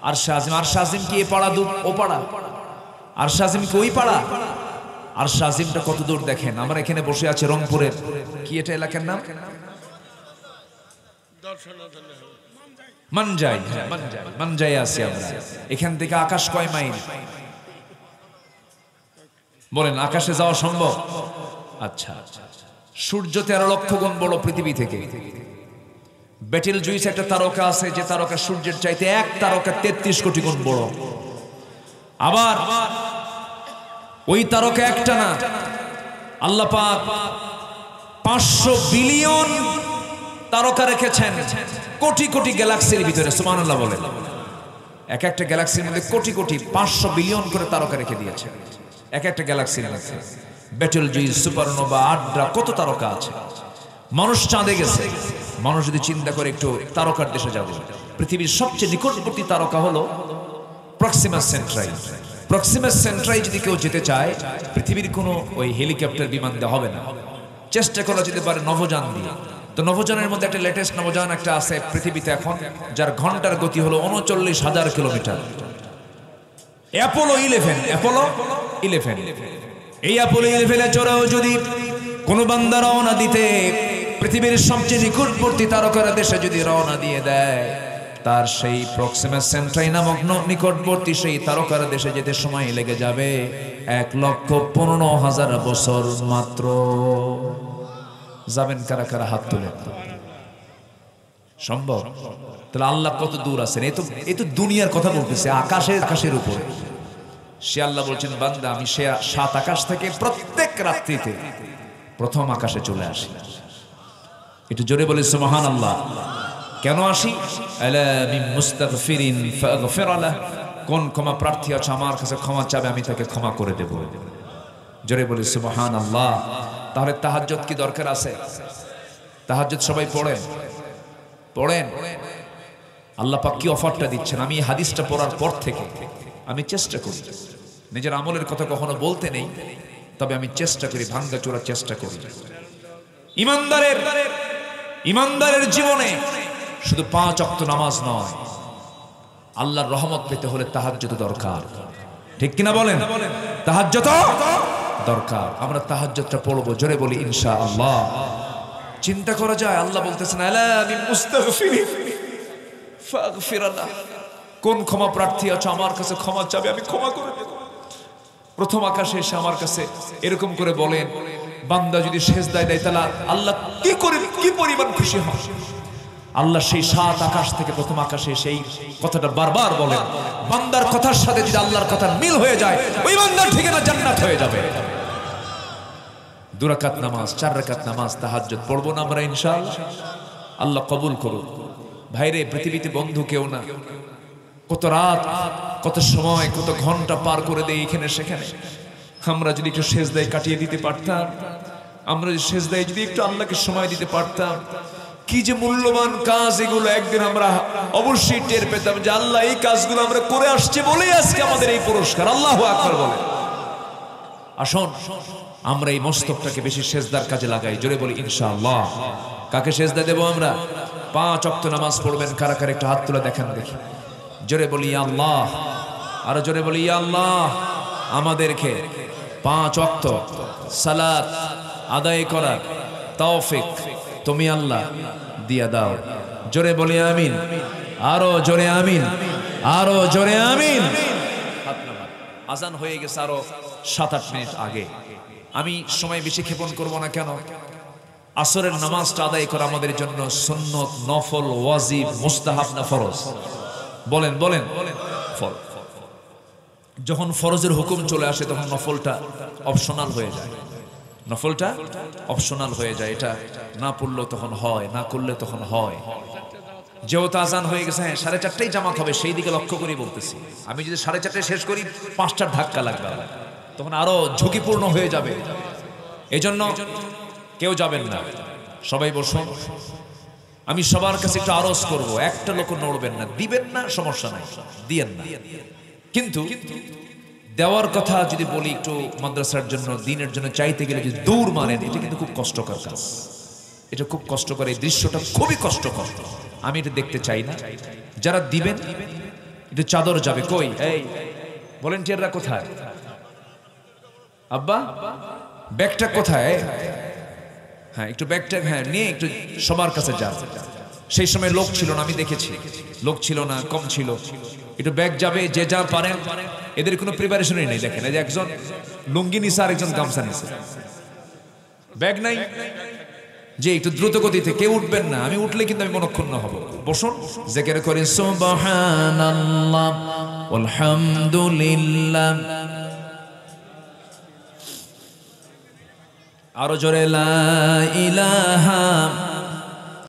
Speaker 2: আরশে আজিম। আরশে আজিম কি এ পাড়া ও পাড়া? আরশে আজিম কি ওই পাড়া? আরশে আজিমটা কত দূর দেখেন। আমরা এখানে বসে আছি রংপুরের, কি এটা এলাকার নাম? মানজাই। মানজাই আছি আমরা। এখান থেকে আকাশ কয় মাইল বলেন? আকাশে যাওয়া সম্ভব? আচ্ছা, সূর্য 13 লক্ষ গুণ বড় পৃথিবী থেকে। বেটেল জুইস একটা তারকা আছে, যে তারকা সূর্যের চাইতে এক তারকা 33 কোটি গুণ বড়। আবার ওই তারকা একটা না, আল্লাহ পাক 500 বিলিয়ন তারকা রেখেছেন কোটি কোটি গ্যালাক্সির ভিতরে। সুবহানাল্লাহ বলেন। এক একটা গ্যালাক্সির মধ্যে কোটি কোটি 500 বিলিয়ন করে তারকা রেখে দিয়েছে এক একটা গ্যালাক্সির মধ্যে। বেটেল জুইস, সুপারনোভা, আড্রা, কত তারকা আছে। মানুষ চাঁদে গেছে। মানুষ যদি চিন্তা করে একটু তারকার দেশে যাবে, পৃথিবীর সবচেয়ে নিকটবর্তী তারকা হলো প্রক্সিমা সেন্ট্রাই। প্রক্সিমা সেন্ট্রাই যদি কেউ যেতে চায়, পৃথিবীর কোনো ওই হেলিকপ্টার বিমান দেওয়া হবে না, চেষ্টা করা যেতে পারে নভোযান দিয়ে। তো নভোযানের মধ্যে একটা লেটেস্ট নভোযান একটা আছে পৃথিবীতে এখন, যার ঘন্টার গতি হলো 39,000 কিলোমিটার। অ্যাপোলো 11। এই অ্যাপোলো 11 চড়াও যদি কোন বান্দা রওনা দিতে পৃথিবীর সবচেয়ে নিকটবর্তী তারকার দেশে যদি রওনা দিয়ে দেয়, তার সেই প্রক্সিমা সেন্ট্রাই নামক নিকটবর্তী সেই তারকার দেশে যেতে সময় লেগে যাবে 1,15,000 বছর মাত্র। যাবেন কারা কারা? হাত তুলেন। সম্ভব? তাহলে আল্লাহ কত দূর আছেন। এই তো দুনিয়ার কথা বলতেছে, আকাশের উপর। সে আল্লাহ বলছেন, বান্দা আমি সে 7 আকাশ থেকে প্রত্যেক রাত্রিতে প্রথম আকাশে চলে আসি। একটু জোরে বলে সুবহানাল্লাহ। কেন আসি? আলা মিন মুস্তাগফিরিন ফাগফির লাহ। কোন ক্ষমা প্রার্থী আছে আমার কাছে ক্ষমা চাবে, আমি তাকে ক্ষমা করে দেব। জোরে বলে সুবহানাল্লাহ। তাহলে তাহাজ্জুদ কি দরকার আছে? তাহাজ্জুদ সবাই পড়েন। আল্লাহ পাক কি অফারটা দিচ্ছেন। আমি এই হাদিসটা পড়ার পর থেকে আমি চেষ্টা করি, নিজের আমলের কথা কখনো বলতে নেই, তবে আমি চেষ্টা করি, ভাঙ্গা চোরার চেষ্টা করি। ইমানদারের জীবনে শুধু 5 ওয়াক্ত নামাজ নয়, আল্লাহর রহমত পেতে হলে তাহাজ্জুদ দরকার। ঠিক কিনা বলেন? তাহাজ্জুদ দরকার। আমরা তাহাজ্জুদটা পড়বো, জোরে বলি ইনশাআল্লাহ। চিন্তা করা যায়, আল্লাহ বলতেছেন আলা মিন মুস্তাগফিরিন ফাগফির লাহ। কোন ক্ষমা প্রার্থী আছে আমার কাছে ক্ষমা চাবে, আমি ক্ষমা করে দেব। প্রথম আকাশে এসে আমার কাছে এরকম করে বলেন, বান্দা যদি সেজদায় দেয় তাহলে আল্লাহ কি পরিমাণ খুশি হন। আল্লাহ সেই 7 আকাশ থেকে প্রথম আকাশে সেই কথাটা বারবার বলেন। বান্দার কথার সাথে যদি আল্লাহর কথার মিল হয়ে যায়, ওই বান্দার ঠিকানা জান্নাত হয়ে যাবে। 2 রাকাত নামাজ, 4 রাকাত নামাজ, তাহাজ্জুদ পড়বো না আমরা ইনশাআল্লাহ? আল্লাহ কবুল করুন। ভাইরে, পৃথিবীতে বন্ধু কেউ না। কত রাত, কত সময়, কত ঘন্টা পার করে দেয় এখানে সেখানে। আমরা যদি একটু সেজদায় কাটিয়ে দিতে পারতাম, আমরা যদি সেজদায় যদি একটু আল্লাহকে সময় দিতে পারতাম, কি যে মূল্যবান কাজ এগুলো। একদিন আমরা অবশ্যই টের পেতাম যে আল্লাহ এই কাজগুলো আমরা করে আসছে বলেই আজকে আমাদের এই পুরস্কার। আল্লাহু আকবার বলে। আসুন আমরা এই মস্তকটাকে বেশি সেজদার কাজে লাগাই। জোরে বলি ইনশাআল্লাহ। কাকে সেজদা দেব আমরা? 5 ওয়াক্ত নামাজ পড়বেন কারা কারা একটু হাত তুলে দেখান দেখি। জোরে বলি ইয়া আল্লাহ, আরো জোরে বলি ইয়া আল্লাহ। আমাদেরকে 5 ওয়াক্ত সালাত আদায় করার তৌফিক তুমি আল্লাহ দিয়া দাও। জোরে বলি আমিন, আরো জোরে আমিন, আরো জোরে আমিন। আজান হয়ে গেছে আরো 7-8 মিনিট আগে। আমি সময় বেশি ক্ষেপণ করব না। কেন? আসরের নামাজটা আদায় করা আমাদের জন্য সুন্নত, নফল, ওয়াজিব, মুস্তাহাব না ফরজ? বলেন বলেন। ফরজ। যখন ফরজের হুকুম চলে আসে তখন নফলটা অপশনাল হয়ে যায়। নফলটা অপশনাল হয়ে যায়। এটা না পড়লেও তখন হয়, না করলে তখন হয়। যেহেতু আজান হয়ে গেছে, হ্যাঁ 4:30টায় জামাত হবে, সেই দিকে লক্ষ্য করে বলতেছি। আমি যদি 4:30টায় শেষ করি 5টার ধাক্কা লাগবে, তখন আরো ঝুঁকিপূর্ণ হয়ে যাবে। এজন্য কেউ যাবেন না, সবাই বসুন। আমি সবার কাছে একটু আরজ করব, একটা লোক নড়বেন না। দিবেন না সমস্যা নাই, দিয়েন না। কিন্তু দেওয়ার কথা যদি বলি, একটু মাদ্রাসার জন্য, দিনের জন্য চাইতে গেলে যদি দৌড় মারেন, এটা কিন্তু খুব কষ্টকর কাজ। এটা খুব কষ্টকর, এই দৃশ্যটা খুবই কষ্টকর। আমি এটা দেখতে চাই না। যারা দিবেন একটু চাদর যাবে। কই এই ভলেন্টিয়াররা কোথায়? আব্বা ব্যাগটা কোথায়? হ্যাঁ একটু ব্যাগটা হ্যাঁ নিয়ে একটু সবার কাছে যান। সেই সময় লোক ছিল না, আমি দেখেছি লোক ছিল না, কম ছিল। একটু ব্যাগ যাবে, যে যা পারেন। এদের কোনো প্রিপারেশনই নেই। দেখেন এই যে একজন লুঙ্গি নিছে আর একজন গামছা নিছে, ব্যাগ নাই। যে একটু দ্রুত গতিতে কেউ উঠবেন না। আমি উঠলে কিন্তু আমি মনক্ষুণ্ণ হব। বসুন, জিকির করেন সুবহানাল্লাহ আলহামদুলিল্লাহ, আরো জোরে লা ইলাহা